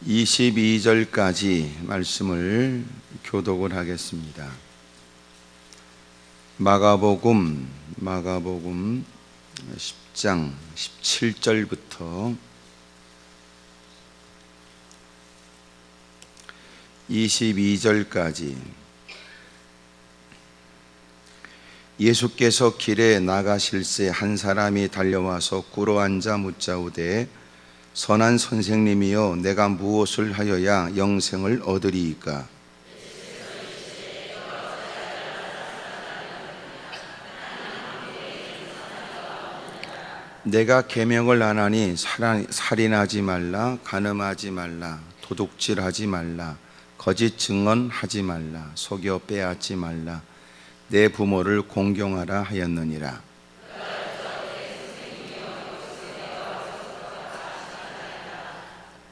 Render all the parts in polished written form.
22절까지 말씀을 교독을 하겠습니다. 마가복음 10장 17절부터 22절까지 예수께서 길에 나가실새 한 사람이 달려와서 꿇어앉아 묻자오되 선한 선생님이여 내가 무엇을 하여야 영생을 얻으리이까? 내가 계명을 안 하니 살인하지 말라, 간음하지 말라, 도둑질하지 말라, 거짓 증언하지 말라, 속여 빼앗지 말라, 내 부모를 공경하라 하였느니라.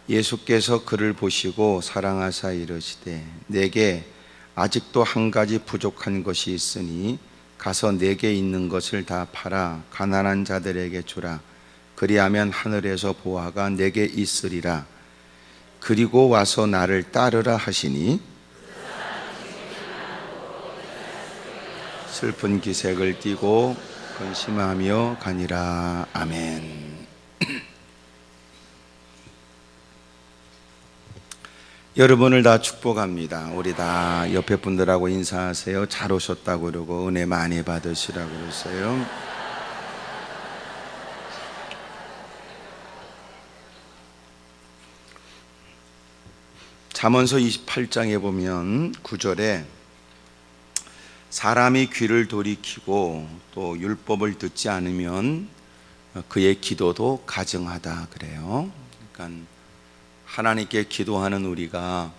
예수께서 그를 보시고 사랑하사 이르시되 내게 아직도 한 가지 부족한 것이 있으니 가서 내게 있는 것을 다 팔아 가난한 자들에게 주라. 그리하면 하늘에서 보화가 내게 있으리라. 그리고 와서 나를 따르라 하시니 슬픈 기색을 띠고 근심하며 가니라. 아멘. 여러분을 다 축복합니다. 우리 다 옆에 분들하고 인사하세요. 잘 오셨다고 그러고 은혜 많이 받으시라고 그러세요. 잠언서 28장에 보면 9절에 사람이 귀를 돌이키고 또 율법을 듣지 않으면 그의 기도도 가증하다 그래요. 그러니까 하나님께 기도하는 우리가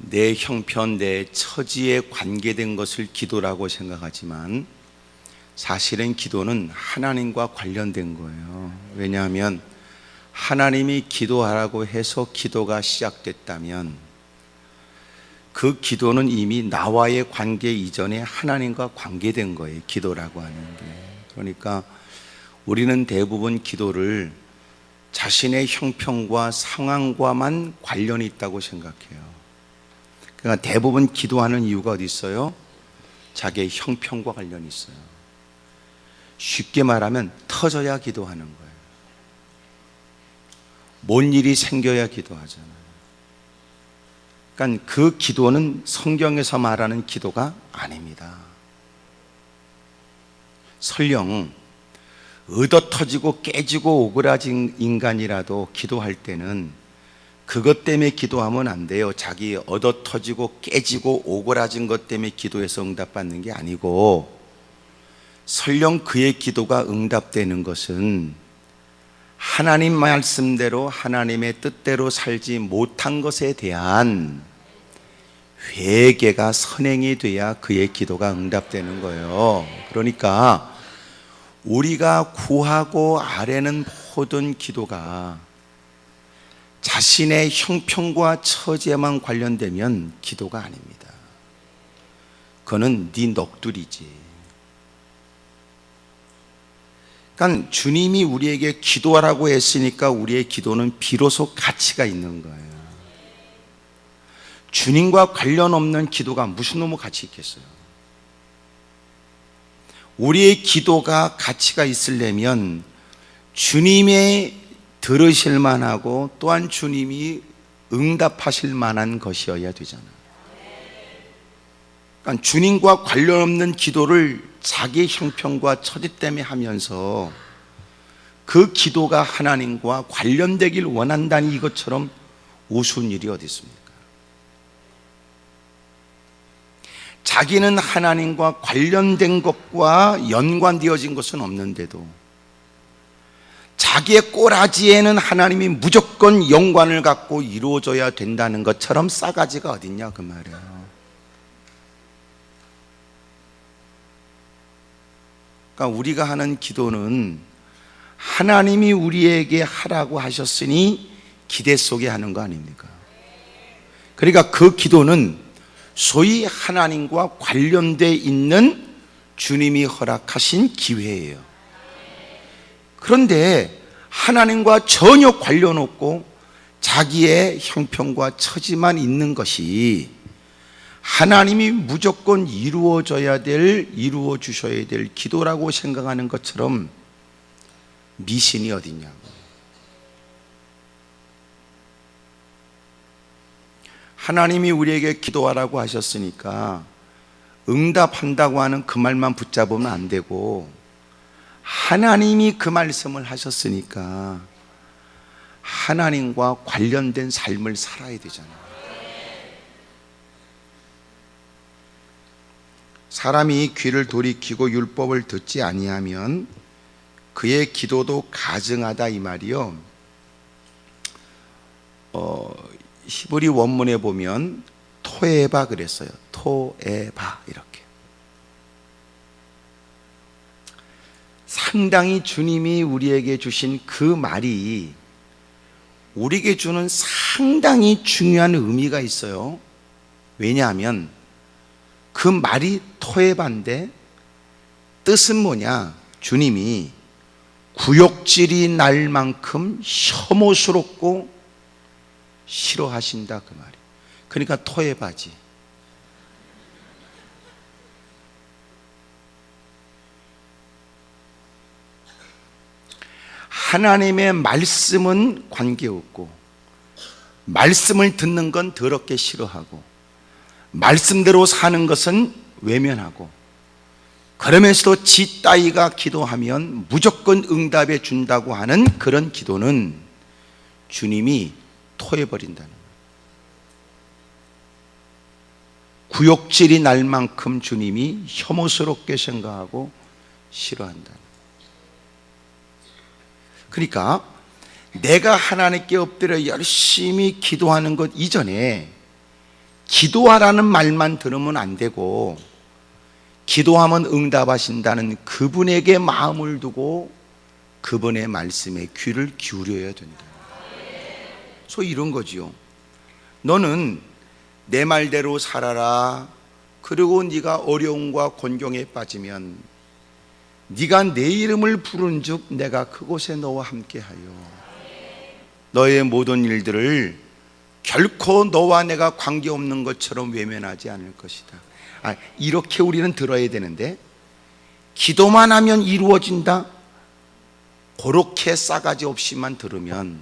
내 형편, 내 처지에 관계된 것을 기도라고 생각하지만 사실은 기도는 하나님과 관련된 거예요. 왜냐하면 하나님이 기도하라고 해서 기도가 시작됐다면 그 기도는 이미 나와의 관계 이전에 하나님과 관계된 거예요. 기도라고 하는 게. 그러니까 우리는 대부분 기도를 자신의 형편과 상황과만 관련이 있다고 생각해요. 그러니까 대부분 기도하는 이유가 어디 있어요? 자기의 형편과 관련이 있어요. 쉽게 말하면 터져야 기도하는 거예요. 뭔 일이 생겨야 기도하잖아요. 그러니까 그 기도는 성경에서 말하는 기도가 아닙니다. 설령 얻어터지고 깨지고 오그라진 인간이라도 기도할 때는 그것 때문에 기도하면 안 돼요. 자기 얻어터지고 깨지고 오그라진 것 때문에 기도해서 응답받는 게 아니고, 설령 그의 기도가 응답되는 것은 하나님 말씀대로 하나님의 뜻대로 살지 못한 것에 대한 회개가 선행이 돼야 그의 기도가 응답되는 거예요. 그러니까 우리가 구하고 아뢰는 모든 기도가 자신의 형편과 처지에만 관련되면 기도가 아닙니다. 그거는 네 넋두리지. 그러니까 주님이 우리에게 기도하라고 했으니까 우리의 기도는 비로소 가치가 있는 거예요. 주님과 관련 없는 기도가 무슨 놈의 가치 있겠어요? 우리의 기도가 가치가 있으려면 주님의 들으실 만하고 또한 주님이 응답하실 만한 것이어야 되잖아요. 그러니까 주님과 관련 없는 기도를 자기 형편과 처지 때문에 하면서 그 기도가 하나님과 관련되길 원한다니 이것처럼 우스운 일이 어디 있습니까? 자기는 하나님과 관련된 것과 연관되어진 것은 없는데도 자기의 꼬라지에는 하나님이 무조건 연관을 갖고 이루어져야 된다는 것처럼 싸가지가 어딨냐 그 말이에요. 그러니까 우리가 하는 기도는 하나님이 우리에게 하라고 하셨으니 기대 속에 하는 거 아닙니까? 그러니까 그 기도는 소위 하나님과 관련되어 있는 주님이 허락하신 기회예요. 그런데 하나님과 전혀 관련 없고 자기의 형편과 처지만 있는 것이 하나님이 무조건 이루어 주셔야 될 기도라고 생각하는 것처럼 미신이 어딨냐고. 하나님이 우리에게 기도하라고 하셨으니까 응답한다고 하는 그 말만 붙잡으면 안 되고, 하나님이 그 말씀을 하셨으니까 하나님과 관련된 삶을 살아야 되잖아요. 사람이 귀를 돌이키고 율법을 듣지 아니하면 그의 기도도 가증하다, 이 말이요. 히브리 원문에 보면 토에바 그랬어요. 토에바, 이렇게. 상당히 주님이 우리에게 주신 그 말이 우리에게 주는 상당히 중요한 의미가 있어요. 왜냐하면 그 말이 토에바인데 뜻은 뭐냐? 주님이 구역질이 날 만큼 혐오스럽고 싫어하신다, 그 말이. 그러니까 토에바지. 하나님의 말씀은 관계없고, 말씀을 듣는 건 더럽게 싫어하고, 말씀대로 사는 것은 외면하고, 그러면서도 지 따위가 기도하면 무조건 응답해 준다고 하는 그런 기도는 주님이 토해버린다는 거예요. 구역질이 날 만큼 주님이 혐오스럽게 생각하고 싫어한다는 거예요. 그러니까 내가 하나님께 엎드려 열심히 기도하는 것 이전에 기도하라는 말만 들으면 안 되고, 기도하면 응답하신다는 그분에게 마음을 두고 그분의 말씀에 귀를 기울여야 된다. 소위 이런 거지요. 너는 내 말대로 살아라. 그리고 네가 어려움과 곤경에 빠지면 네가 내 이름을 부른즉 내가 그곳에 너와 함께하여 너의 모든 일들을 결코 너와 내가 관계없는 것처럼 외면하지 않을 것이다. 이렇게 우리는 들어야 되는데, 기도만 하면 이루어진다, 그렇게 싸가지 없이만 들으면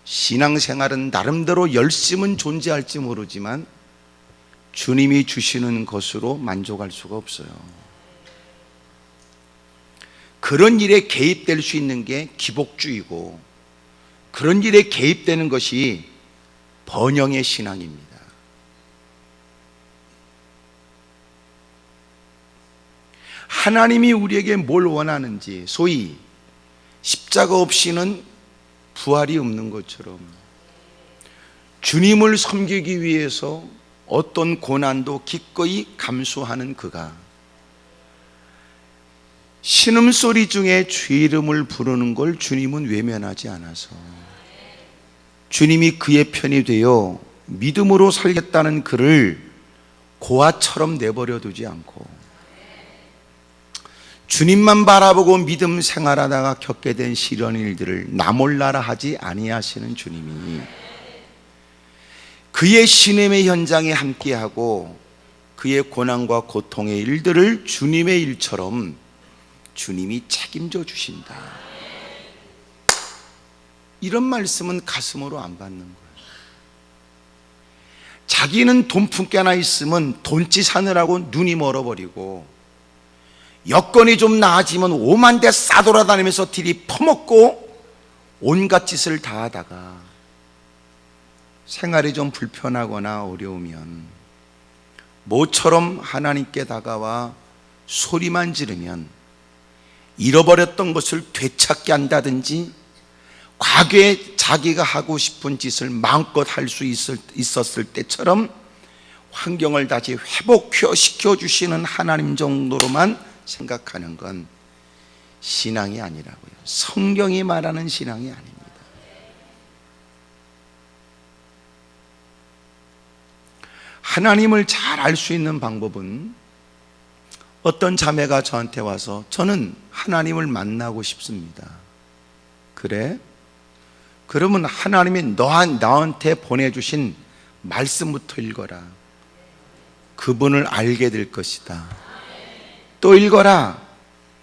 신앙생활은 나름대로 열심은 존재할지 모르지만 주님이 주시는 것으로 만족할 수가 없어요. 그런 일에 개입될 수 있는 게 기복주의고, 그런 일에 개입되는 것이 번영의 신앙입니다. 하나님이 우리에게 뭘 원하는지, 소위 십자가 없이는 부활이 없는 것처럼 주님을 섬기기 위해서 어떤 고난도 기꺼이 감수하는 그가 신음소리 중에 주 이름을 부르는 걸 주님은 외면하지 않아서 주님이 그의 편이 되어 믿음으로 살겠다는 그를 고아처럼 내버려 두지 않고, 주님만 바라보고 믿음 생활하다가 겪게 된 시련 일들을 나 몰라라 하지 아니하시는 주님이 그의 신음의 현장에 함께하고 그의 고난과 고통의 일들을 주님의 일처럼 주님이 책임져 주신다. 이런 말씀은 가슴으로 안 받는 거예요. 자기는 돈 품게 하나 있으면 돈짓 하느라고 눈이 멀어버리고, 여건이 좀 나아지면 오만대 싸돌아다니면서 들이 퍼먹고 온갖 짓을 다 하다가 생활이 좀 불편하거나 어려우면 모처럼 하나님께 다가와 소리만 지르면 잃어버렸던 것을 되찾게 한다든지, 과거에 자기가 하고 싶은 짓을 마음껏 할 수 있었을 때처럼 환경을 다시 회복시켜 주시는 하나님 정도로만 생각하는 건 신앙이 아니라고요. 성경이 말하는 신앙이 아닙니다. 하나님을 잘 알 수 있는 방법은, 어떤 자매가 저한테 와서 저는 하나님을 만나고 싶습니다. 그래? 그러면 하나님이 나한테 보내주신 말씀부터 읽어라. 그분을 알게 될 것이다. 또 읽어라.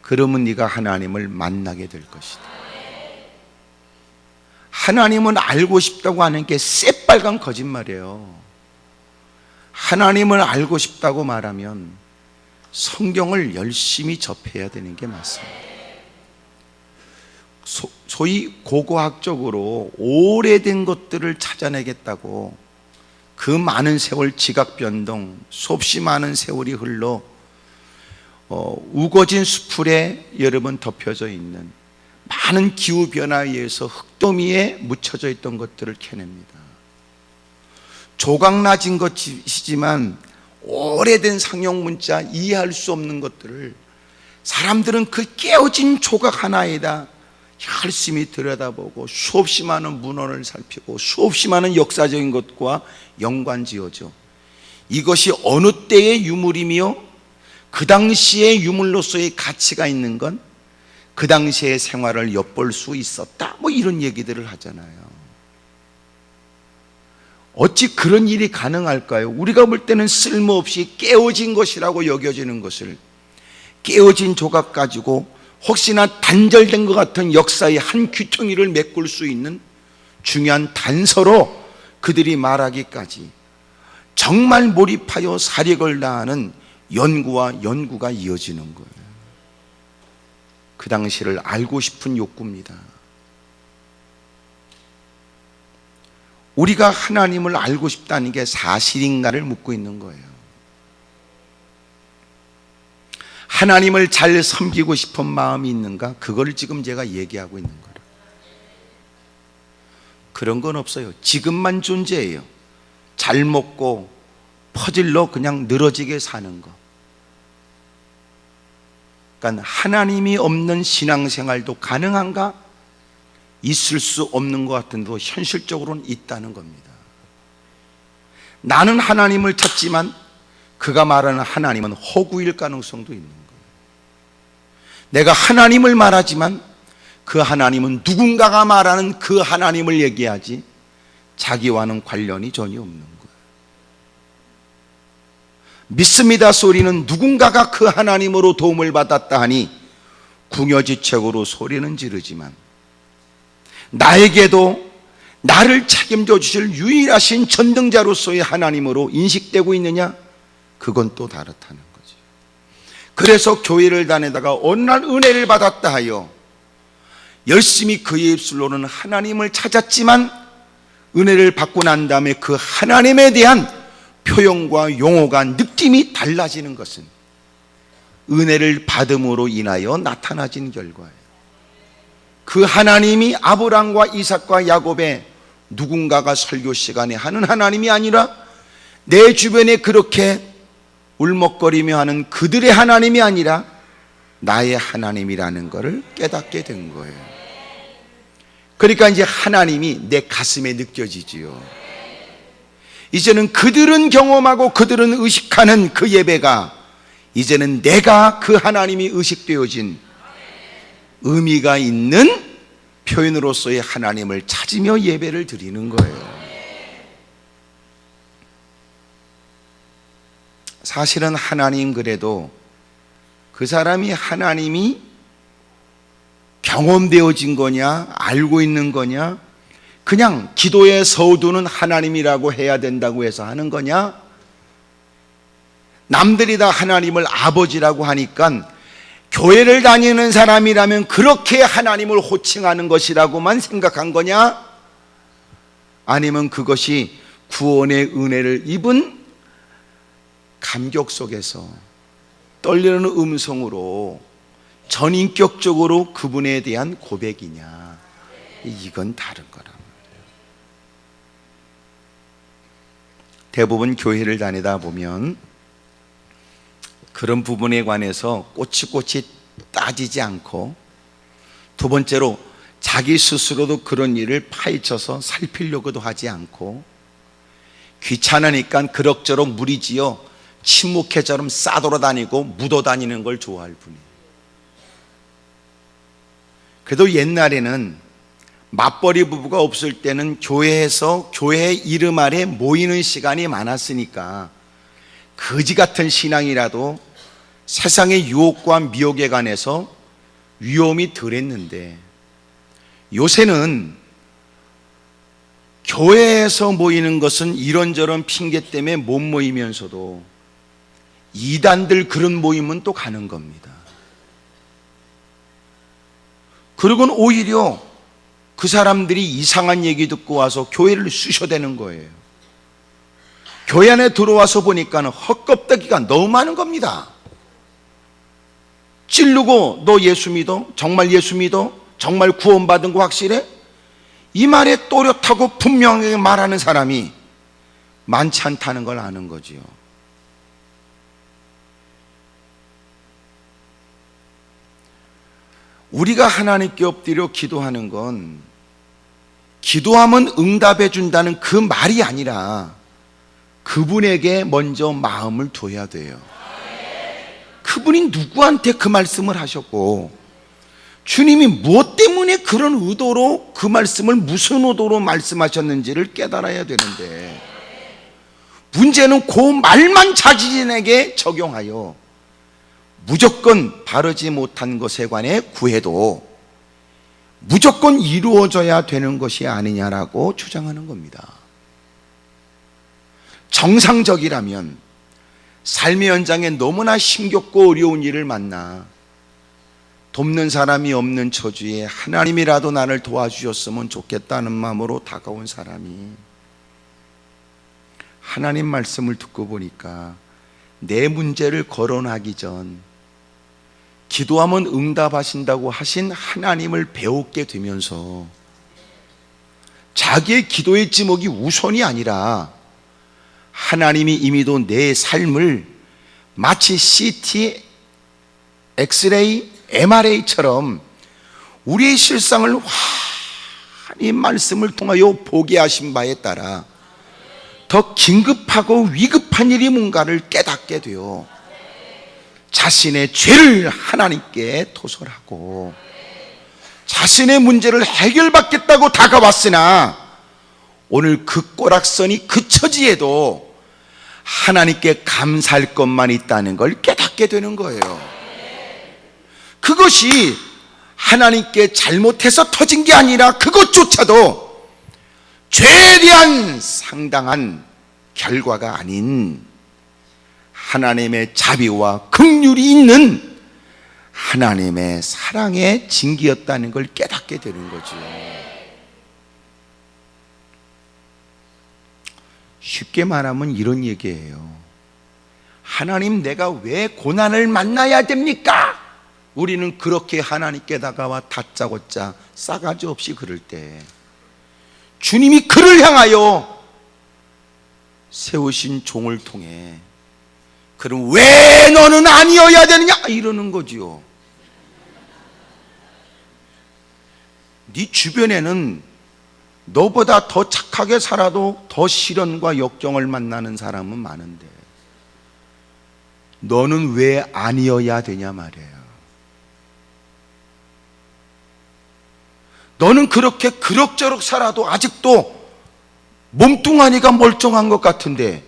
그러면 네가 하나님을 만나게 될 것이다. 하나님은 알고 싶다고 하는 게 새빨간 거짓말이에요. 하나님을 알고 싶다고 말하면 성경을 열심히 접해야 되는 게 맞습니다. 소위 고고학적으로 오래된 것들을 찾아내겠다고 그 많은 세월 지각 변동, 수없이 많은 세월이 흘러 우거진 수풀에 여러분 덮여져 있는 많은 기후 변화에 의해서 흙더미에 묻혀져 있던 것들을 캐냅니다. 조각나진 것이지만 오래된 상용 문자, 이해할 수 없는 것들을 사람들은 그 깨어진 조각 하나에다 열심히 들여다보고 수없이 많은 문헌을 살피고 수없이 많은 역사적인 것과 연관지어져 이것이 어느 때의 유물이며 그 당시의 유물로서의 가치가 있는 건 그 당시의 생활을 엿볼 수 있었다, 뭐 이런 얘기들을 하잖아요. 어찌 그런 일이 가능할까요? 우리가 볼 때는 쓸모없이 깨어진 것이라고 여겨지는 것을 깨어진 조각 가지고 혹시나 단절된 것 같은 역사의 한 귀퉁이를 메꿀 수 있는 중요한 단서로 그들이 말하기까지 정말 몰입하여 사력을 다하는 연구가 이어지는 거예요. 그 당시를 알고 싶은 욕구입니다. 우리가 하나님을 알고 싶다는 게 사실인가를 묻고 있는 거예요. 하나님을 잘 섬기고 싶은 마음이 있는가? 그걸 지금 제가 얘기하고 있는 거예요. 그런 건 없어요. 지금만 존재해요. 잘 먹고 퍼질러 그냥 늘어지게 사는 거. 그러니까 하나님이 없는 신앙생활도 가능한가? 있을 수 없는 것 같은데 현실적으로는 있다는 겁니다. 나는 하나님을 찾지만 그가 말하는 하나님은 허구일 가능성도 있는 거예요. 내가 하나님을 말하지만 그 하나님은 누군가가 말하는 그 하나님을 얘기하지 자기와는 관련이 전혀 없는 거예요. 믿습니다 소리는 누군가가 그 하나님으로 도움을 받았다 하니 궁여지책으로 소리는 지르지만 나에게도 나를 책임져 주실 유일하신 전능자로서의 하나님으로 인식되고 있느냐? 그건 또 다르다는 거죠. 그래서 교회를 다니다가 어느 날 은혜를 받았다 하여 열심히 그의 입술로는 하나님을 찾았지만 은혜를 받고 난 다음에 그 하나님에 대한 표현과 용어가 느낌이 달라지는 것은 은혜를 받음으로 인하여 나타나진 결과예요. 그 하나님이 아브람과 이삭과 야곱의 누군가가 설교 시간에 하는 하나님이 아니라 내 주변에 그렇게 울먹거리며 하는 그들의 하나님이 아니라 나의 하나님이라는 것을 깨닫게 된 거예요. 그러니까 이제 하나님이 내 가슴에 느껴지지요. 이제는 그들은 경험하고 그들은 의식하는 그 예배가 이제는 내가 그 하나님이 의식되어진 의미가 있는 표현으로서의 하나님을 찾으며 예배를 드리는 거예요. 사실은 하나님 그래도 그 사람이 하나님이 경험되어진 거냐 알고 있는 거냐 그냥 기도에 서두는 하나님이라고 해야 된다고 해서 하는 거냐? 남들이 다 하나님을 아버지라고 하니까 교회를 다니는 사람이라면 그렇게 하나님을 호칭하는 것이라고만 생각한 거냐? 아니면 그것이 구원의 은혜를 입은 감격 속에서 떨리는 음성으로 전인격적으로 그분에 대한 고백이냐? 이건 다른 거라. 대부분 교회를 다니다 보면 그런 부분에 관해서 꼬치꼬치 따지지 않고 두 번째로 자기 스스로도 그런 일을 파헤쳐서 살피려고도 하지 않고 귀찮으니까 그럭저럭 무리지어 침묵회처럼 싸돌아다니고 묻어다니는 걸 좋아할 뿐이에요. 그래도 옛날에는 맞벌이 부부가 없을 때는 교회에서 교회 이름 아래 모이는 시간이 많았으니까 거지 같은 신앙이라도 세상의 유혹과 미혹에 관해서 위험이 덜했는데, 요새는 교회에서 모이는 것은 이런저런 핑계 때문에 못 모이면서도 이단들 그런 모임은 또 가는 겁니다. 그리고는 오히려 그 사람들이 이상한 얘기 듣고 와서 교회를 쑤셔대는 거예요. 교회 안에 들어와서 보니까 헛껍데기가 너무 많은 겁니다. 찌르고 너 예수 믿어? 정말 예수 믿어? 정말 구원받은 거 확실해? 이 말에 또렷하고 분명하게 말하는 사람이 많지 않다는 걸 아는 거지요. 우리가 하나님께 엎드려 기도하는 건 기도하면 응답해 준다는 그 말이 아니라 그분에게 먼저 마음을 둬야 돼요. 그분이 누구한테 그 말씀을 하셨고 주님이 무엇 때문에 그런 의도로 그 말씀을 무슨 의도로 말씀하셨는지를 깨달아야 되는데, 문제는 그 말만 자신에게 적용하여 무조건 바르지 못한 것에 관해 구해도 무조건 이루어져야 되는 것이 아니냐라고 주장하는 겁니다. 정상적이라면 삶의 현장에 너무나 힘겹고 어려운 일을 만나 돕는 사람이 없는 처지에 하나님이라도 나를 도와주셨으면 좋겠다는 마음으로 다가온 사람이 하나님 말씀을 듣고 보니까 내 문제를 거론하기 전 기도하면 응답하신다고 하신 하나님을 배우게 되면서 자기의 기도의 지목이 우선이 아니라 하나님이 이미도 내 삶을 마치 CT, 엑스레이, MRA처럼 우리의 실상을 환히 말씀을 통하여 보게 하신 바에 따라 더 긴급하고 위급한 일이 뭔가를 깨닫게 되어 자신의 죄를 하나님께 토설하고 자신의 문제를 해결받겠다고 다가왔으나 오늘 그 꼬락서니 그 처지에도 하나님께 감사할 것만 있다는 걸 깨닫게 되는 거예요. 그것이 하나님께 잘못해서 터진 게 아니라 그것조차도 죄에 대한 상당한 결과가 아닌 하나님의 자비와 긍휼이 있는 하나님의 사랑의 징기였다는 걸 깨닫게 되는 거죠. 쉽게 말하면 이런 얘기예요. 하나님, 내가 왜 고난을 만나야 됩니까? 우리는 그렇게 하나님께 다가와 다짜고짜 싸가지 없이 그럴 때 주님이 그를 향하여 세우신 종을 통해 그럼 왜 너는 아니어야 되느냐? 이러는 거지요. 네 주변에는 너보다 더 착하게 살아도 더 시련과 역경을 만나는 사람은 많은데 너는 왜 아니어야 되냐 말이에요. 너는 그렇게 그럭저럭 살아도 아직도 몸뚱아리가 멀쩡한 것 같은데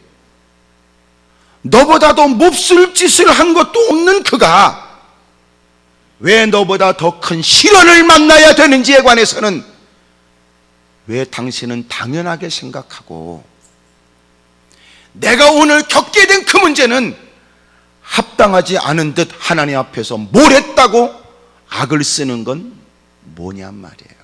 너보다 더 몹쓸 짓을 한 것도 없는 그가 왜 너보다 더 큰 시련을 만나야 되는지에 관해서는 왜 당신은 당연하게 생각하고 내가 오늘 겪게 된 그 문제는 합당하지 않은 듯 하나님 앞에서 뭘 했다고 악을 쓰는 건 뭐냔 말이에요.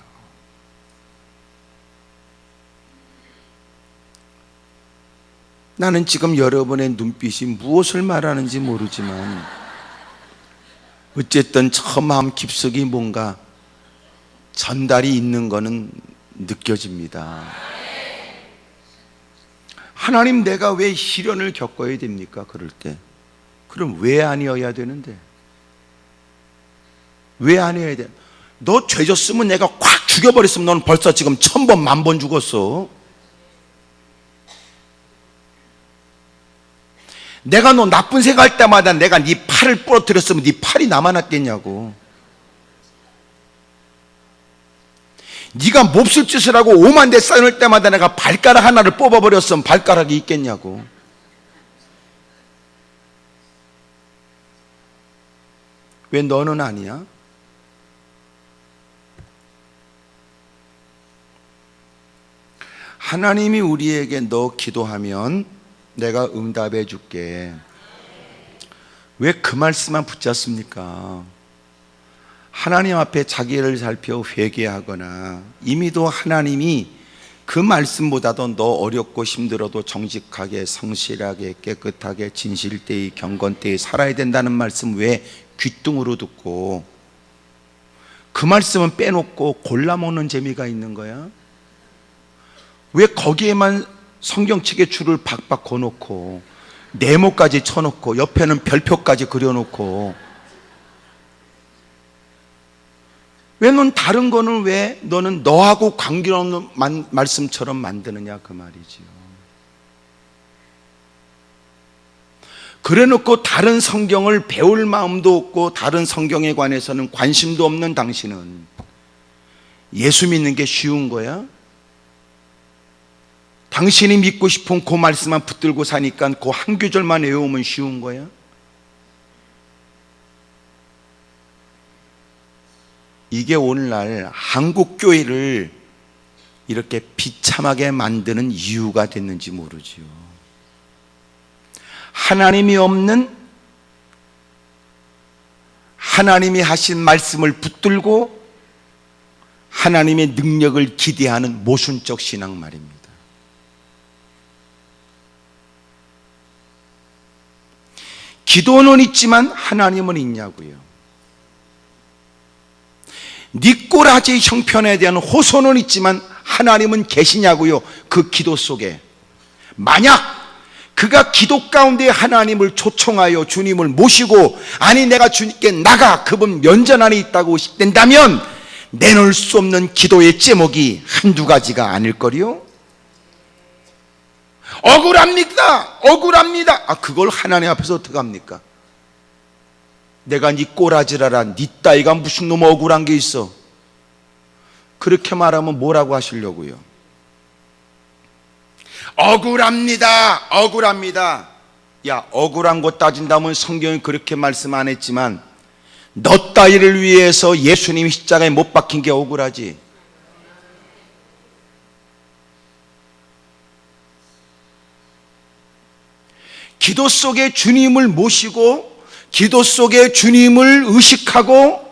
나는 지금 여러분의 눈빛이 무엇을 말하는지 모르지만 어쨌든 저 마음 깊숙이 뭔가 전달이 있는 거는 느껴집니다. 하나님, 내가 왜 시련을 겪어야 됩니까? 그럴 때 그럼 왜 아니어야 되는데? 왜 아니어야 돼? 너 죄 졌으면 내가 콱 죽여버렸으면 너는 벌써 지금 1000번 10,000번 죽었어. 내가 너 나쁜 생각할 때마다 내가 네 팔을 부러뜨렸으면 네 팔이 남아났겠냐고. 네가 몹쓸 짓을 하고 오만 대 쌓여올 때마다 내가 발가락 하나를 뽑아버렸으면 발가락이 있겠냐고. 왜 너는 아니야? 하나님이 우리에게 너 기도하면 내가 응답해 줄게. 왜 그 말씀만 붙잡습니까? 하나님 앞에 자기를 살펴 회개하거나 이미도 하나님이 그 말씀보다도 너 어렵고 힘들어도 정직하게 성실하게 깨끗하게 진실되이 경건되이 살아야 된다는 말씀 왜 귓등으로 듣고 그 말씀은 빼놓고 골라먹는 재미가 있는 거야? 왜 거기에만 성경책에 줄을 박박 거놓고 네모까지 쳐놓고 옆에는 별표까지 그려놓고 왜 넌 다른 거는 왜 너는 너하고 관계없는 말씀처럼 만드느냐 그 말이지요. 그래놓고 다른 성경을 배울 마음도 없고 다른 성경에 관해서는 관심도 없는 당신은 예수 믿는 게 쉬운 거야? 당신이 믿고 싶은 그 말씀만 붙들고 사니까 그 한 구절만 외우면 쉬운 거야? 이게 오늘날 한국 교회를 이렇게 비참하게 만드는 이유가 됐는지 모르지요. 하나님이 없는 하나님이 하신 말씀을 붙들고 하나님의 능력을 기대하는 모순적 신앙 말입니다. 기도는 있지만 하나님은 있냐고요. 네 꼬라지 형편에 대한 호소는 있지만 하나님은 계시냐고요. 그 기도 속에 만약 그가 기도 가운데 하나님을 초청하여 주님을 모시고 아니 내가 주님께 나가 그분 면전 안에 있다고 된다면 내놓을 수 없는 기도의 제목이 한두 가지가 아닐 거리요. 억울합니다. 그걸 하나님 앞에서 어떻게 합니까? 내가 네 꼬라지라라 네 따위가 무슨 놈 억울한 게 있어. 그렇게 말하면 뭐라고 하시려고요? 억울합니다. 야, 억울한 거 따진다면 성경이 그렇게 말씀 안 했지만 너 따위를 위해서 예수님이 십자가에 못 박힌 게 억울하지. 기도 속에 주님을 모시고 기도 속에 주님을 의식하고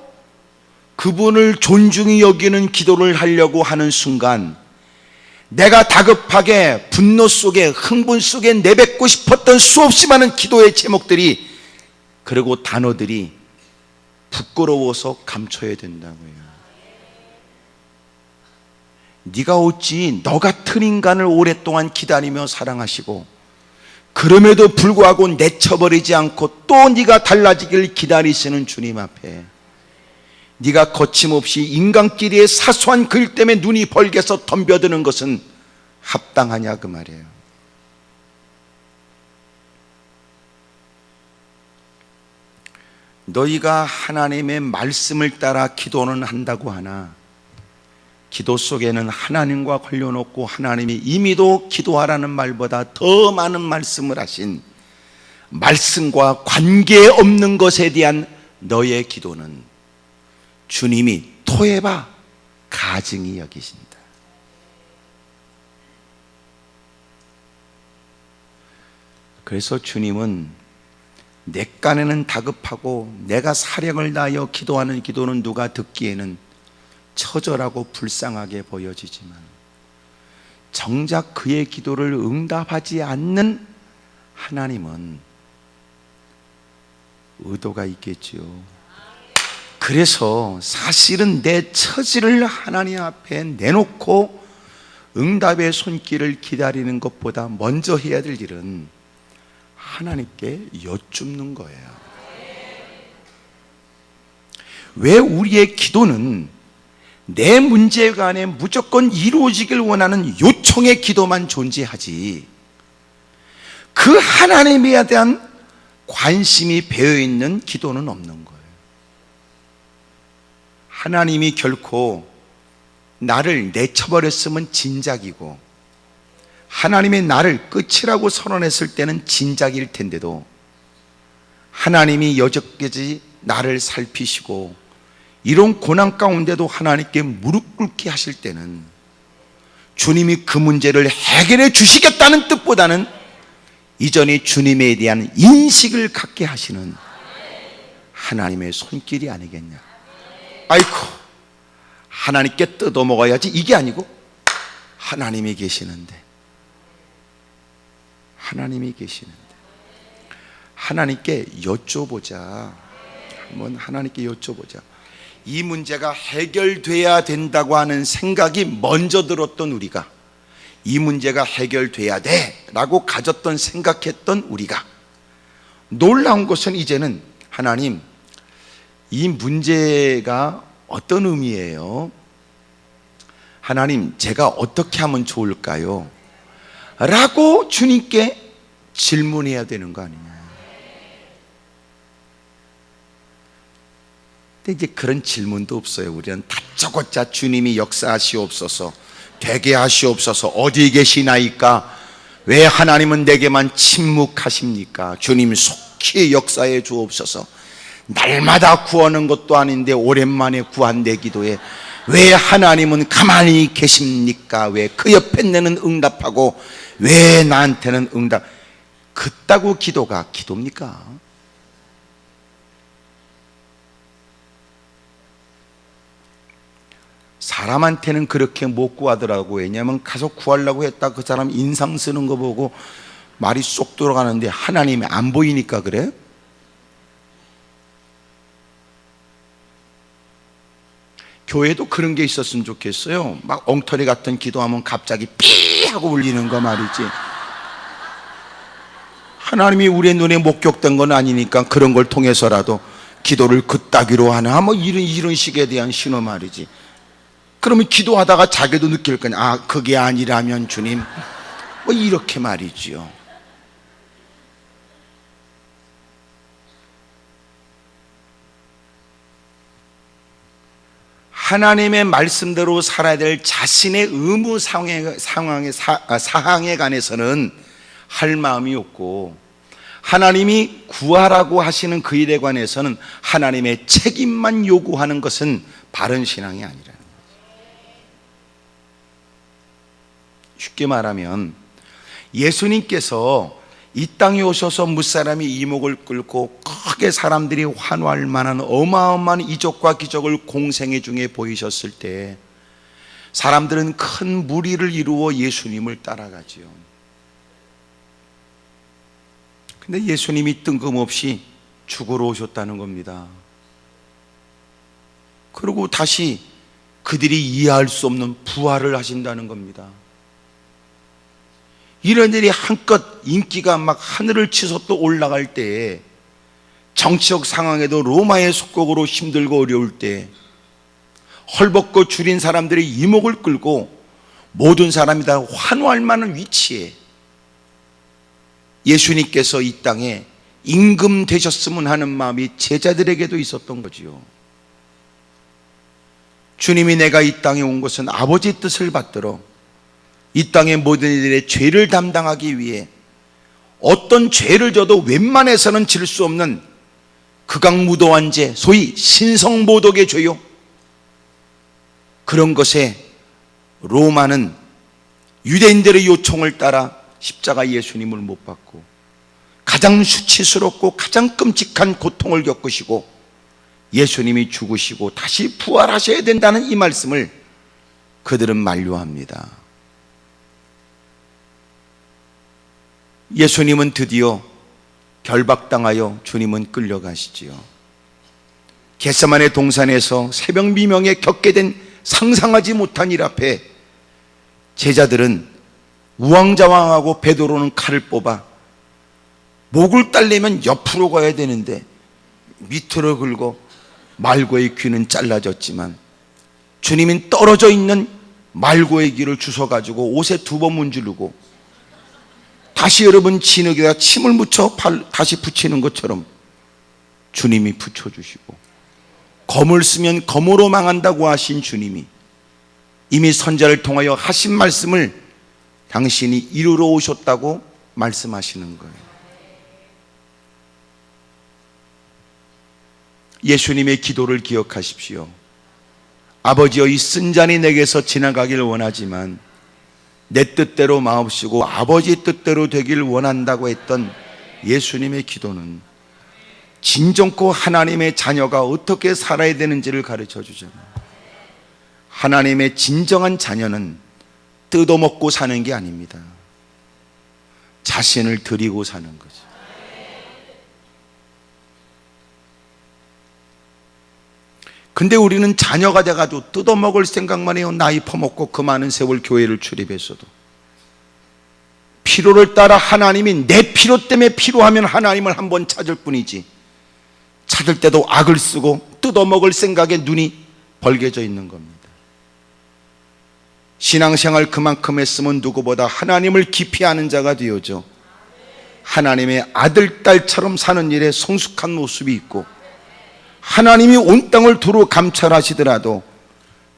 그분을 존중히 여기는 기도를 하려고 하는 순간 내가 다급하게 분노 속에 흥분 속에 내뱉고 싶었던 수없이 많은 기도의 제목들이 그리고 단어들이 부끄러워서 감춰야 된다고요. 네가 어찌 너 같은 인간을 오랫동안 기다리며 사랑하시고 그럼에도 불구하고 내쳐버리지 않고 또 네가 달라지길 기다리시는 주님 앞에 네가 거침없이 인간끼리의 사소한 그 일 때문에 눈이 벌게서 덤벼드는 것은 합당하냐 그 말이에요. 너희가 하나님의 말씀을 따라 기도는 한다고 하나 기도 속에는 하나님과 관련없고 하나님이 이미도 기도하라는 말보다 더 많은 말씀을 하신 말씀과 관계없는 것에 대한 너의 기도는 주님이 토해봐 가증히 여기신다. 그래서 주님은 내 깐에는 다급하고 내가 사력을 다하여 기도하는 기도는 누가 듣기에는 처절하고 불쌍하게 보여지지만 정작 그의 기도를 응답하지 않는 하나님은 의도가 있겠지요. 그래서 사실은 내 처지를 하나님 앞에 내놓고 응답의 손길을 기다리는 것보다 먼저 해야 될 일은 하나님께 여쭙는 거예요. 왜 우리의 기도는 내 문제가 안에 무조건 이루어지길 원하는 요청의 기도만 존재하지 그 하나님에 대한 관심이 배어있는 기도는 없는 거예요. 하나님이 결코 나를 내쳐버렸으면 진작이고 하나님이 나를 끝이라고 선언했을 때는 진작일 텐데도 하나님이 여태까지 나를 살피시고 이런 고난 가운데도 하나님께 무릎 꿇게 하실 때는 주님이 그 문제를 해결해 주시겠다는 뜻보다는 이전에 주님에 대한 인식을 갖게 하시는 하나님의 손길이 아니겠냐. 아이고, 하나님께 뜯어먹어야지 이게 아니고 하나님이 계시는데 하나님께 여쭤보자. 한번 하나님께 여쭤보자. 이 문제가 해결돼야 된다고 하는 생각이 먼저 들었던 우리가, 이 문제가 해결돼야 돼 라고 가졌던 생각했던 우리가, 놀라운 것은 이제는 하나님, 이 문제가 어떤 의미예요? 하나님, 제가 어떻게 하면 좋을까요? 라고 주님께 질문해야 되는 거 아니냐. 근데 이제 그런 질문도 없어요. 우리는 다짜고짜 주님이 역사하시옵소서, 되게 하시옵소서, 어디 계시나이까, 왜 하나님은 내게만 침묵하십니까? 주님 속히 역사해 주옵소서. 날마다 구하는 것도 아닌데 오랜만에 구한 내 기도에 왜 하나님은 가만히 계십니까? 왜 그 옆에 내는 응답하고 왜 나한테는 응답? 그따구 기도가 기도입니까? 사람한테는 그렇게 못 구하더라고. 왜냐하면 가서 구하려고 했다 그 사람 인상 쓰는 거 보고 말이 쏙 들어가는데 하나님이 안 보이니까 그래? 교회도 그런 게 있었으면 좋겠어요. 막 엉터리 같은 기도하면 갑자기 삐 하고 울리는 거 말이지. 하나님이 우리의 눈에 목격된 건 아니니까 그런 걸 통해서라도 기도를 그따기로 하나 뭐 이런 식에 대한 신호 말이지. 그러면 기도하다가 자기도 느낄 거냐. 아, 그게 아니라면 주님 뭐 이렇게 말이지요. 하나님의 말씀대로 살아야 될 자신의 의무 사항에 관해서는 할 마음이 없고, 하나님이 구하라고 하시는 그 일에 관해서는 하나님의 책임만 요구하는 것은 바른 신앙이 아니라는 거죠. 쉽게 말하면 예수님께서 이 땅에 오셔서 무사람이 이목을 끌고 크게 사람들이 환호할 만한 어마어마한 이적과 기적을 공생애 중에 보이셨을 때 사람들은 큰 무리를 이루어 예수님을 따라가지요. 근데 예수님이 뜬금없이 죽으러 오셨다는 겁니다. 그리고 다시 그들이 이해할 수 없는 부활을 하신다는 겁니다. 이런 일이 한껏 인기가 막 하늘을 치솟아 올라갈 때에, 정치적 상황에도 로마의 속국으로 힘들고 어려울 때 헐벗고 줄인 사람들이 이목을 끌고 모든 사람이 다 환호할 만한 위치에 예수님께서 이 땅에 임금 되셨으면 하는 마음이 제자들에게도 있었던 거지요. 주님이 내가 이 땅에 온 것은 아버지 뜻을 받들어 이 땅의 모든 이들의 죄를 담당하기 위해, 어떤 죄를 져도 웬만해서는 질 수 없는 극악무도한 죄, 소위 신성모독의 죄요, 그런 것에 로마는 유대인들의 요청을 따라 십자가 예수님을 못 박고 가장 수치스럽고 가장 끔찍한 고통을 겪으시고 예수님이 죽으시고 다시 부활하셔야 된다는 이 말씀을 그들은 만류합니다. 예수님은 드디어 결박당하여 주님은 끌려가시지요. 겟세마네 동산에서 새벽 미명에 겪게 된 상상하지 못한 일 앞에 제자들은 우왕좌왕하고 베드로는 칼을 뽑아 목을 따려면 옆으로 가야 되는데 밑으로 긁고 말고의 귀는 잘라졌지만 주님은 떨어져 있는 말고의 귀를 주워가지고 옷에 2번 문지르고 다시 여러분 진흙에다 침을 묻혀 다시 붙이는 것처럼 주님이 붙여주시고, 검을 쓰면 검으로 망한다고 하신 주님이 이미 선지자를 통하여 하신 말씀을 당신이 이루러 오셨다고 말씀하시는 거예요. 예수님의 기도를 기억하십시오. 아버지여, 이 쓴 잔이 내게서 지나가길 원하지만 내 뜻대로 마옵시고 아버지 뜻대로 되길 원한다고 했던 예수님의 기도는 진정코 하나님의 자녀가 어떻게 살아야 되는지를 가르쳐 주잖아요. 하나님의 진정한 자녀는 뜯어먹고 사는 게 아닙니다. 자신을 드리고 사는 거죠. 근데 우리는 자녀가 돼가지고 뜯어먹을 생각만 해요. 나이 퍼먹고 그 많은 세월 교회를 출입했어도. 필요를 따라 하나님이 내 필요 때문에 필요하면 하나님을 한번 찾을 뿐이지, 찾을 때도 악을 쓰고 뜯어먹을 생각에 눈이 벌게져 있는 겁니다. 신앙생활 그만큼 했으면 누구보다 하나님을 깊이 아는 자가 되어져 하나님의 아들, 딸처럼 사는 일에 성숙한 모습이 있고, 하나님이 온 땅을 두루 감찰하시더라도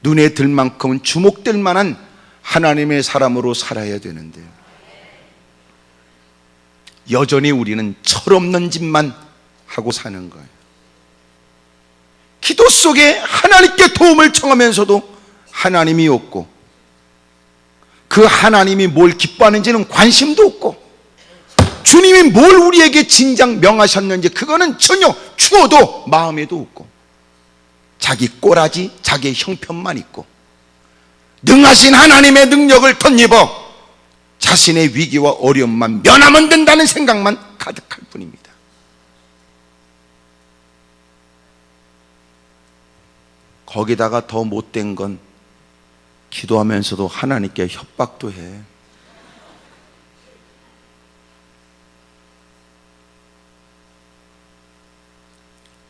눈에 들 만큼은 주목될 만한 하나님의 사람으로 살아야 되는데요, 여전히 우리는 철없는 짓만 하고 사는 거예요. 기도 속에 하나님께 도움을 청하면서도 하나님이 없고, 그 하나님이 뭘 기뻐하는지는 관심도 없고, 주님이 뭘 우리에게 진작 명하셨는지 그거는 전혀 추워도 마음에도 없고, 자기 꼬라지, 자기의 형편만 있고, 능하신 하나님의 능력을 덧입어 자신의 위기와 어려움만 면하면 된다는 생각만 가득할 뿐입니다. 거기다가 더 못된 건 기도하면서도 하나님께 협박도 해.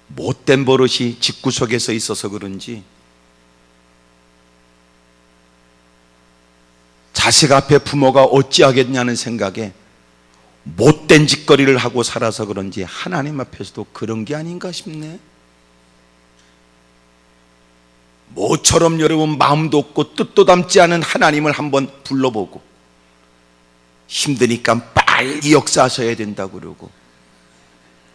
못된 버릇이 집구석에서 있어서 그런지 자식 앞에 부모가 어찌하겠냐는 생각에 못된 짓거리를 하고 살아서 그런지 하나님 앞에서도 그런 게 아닌가 싶네. 모처럼 여러분 마음도 없고 뜻도 담지 않은 하나님을 한번 불러보고, 힘드니까 빨리 역사하셔야 된다고 그러고,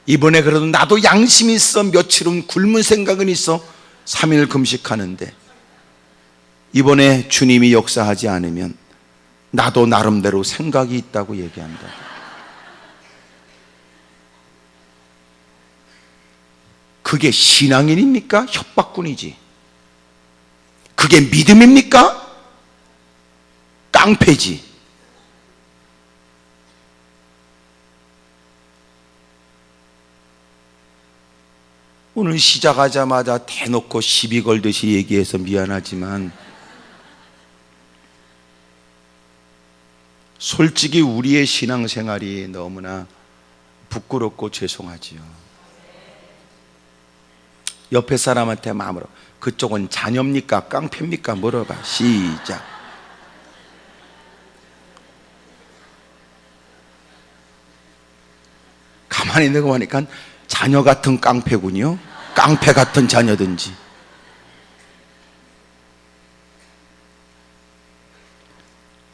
이번에 그래도 나도 양심이 있어 며칠은 굶은 생각은 있어 3일 금식하는데, 이번에 주님이 역사하지 않으면 나도 나름대로 생각이 있다고 얘기한다. 그게 신앙인입니까? 협박꾼이지. 그게 믿음입니까? 깡패지. 오늘 시작하자마자 대놓고 시비 걸듯이 얘기해서 미안하지만, 솔직히 우리의 신앙생활이 너무나 부끄럽고 죄송하지요. 옆에 사람한테 마음으로 그쪽은 자녀입니까? 깡패입니까? 물어봐. 시작. 가만히 내고 보니까 자녀 같은 깡패군요. 깡패 같은 자녀든지.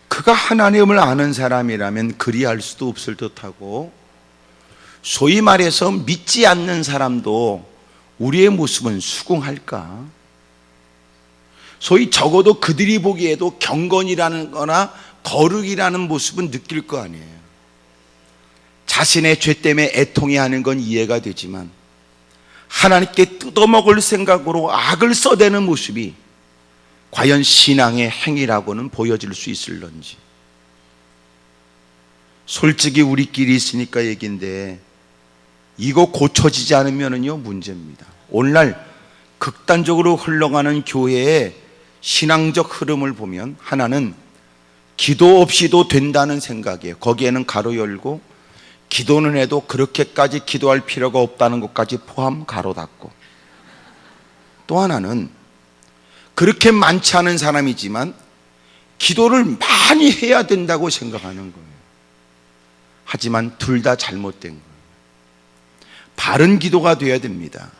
그가 하나님을 아는 사람이라면 그리할 수도 없을 듯하고, 소위 말해서 믿지 않는 사람도 우리의 모습은 수긍할까? 소위 적어도 그들이 보기에도 경건이라는 거나 거룩이라는 모습은 느낄 거 아니에요. 자신의 죄 때문에 애통해하는 건 이해가 되지만, 하나님께 뜯어먹을 생각으로 악을 써대는 모습이 과연 신앙의 행위라고는 보여질 수 있을런지. 솔직히 우리끼리 있으니까 얘기인데, 이거 고쳐지지 않으면요 문제입니다. 오늘날 극단적으로 흘러가는 교회의 신앙적 흐름을 보면, 하나는 기도 없이도 된다는 생각이에요. 거기에는 가로 열고, 기도는 해도 그렇게까지 기도할 필요가 없다는 것까지 포함 가로 닫고, 또 하나는 그렇게 많지 않은 사람이지만 기도를 많이 해야 된다고 생각하는 거예요. 하지만 둘 다 잘못된 거예요. 바른 기도가 돼야 됩니다.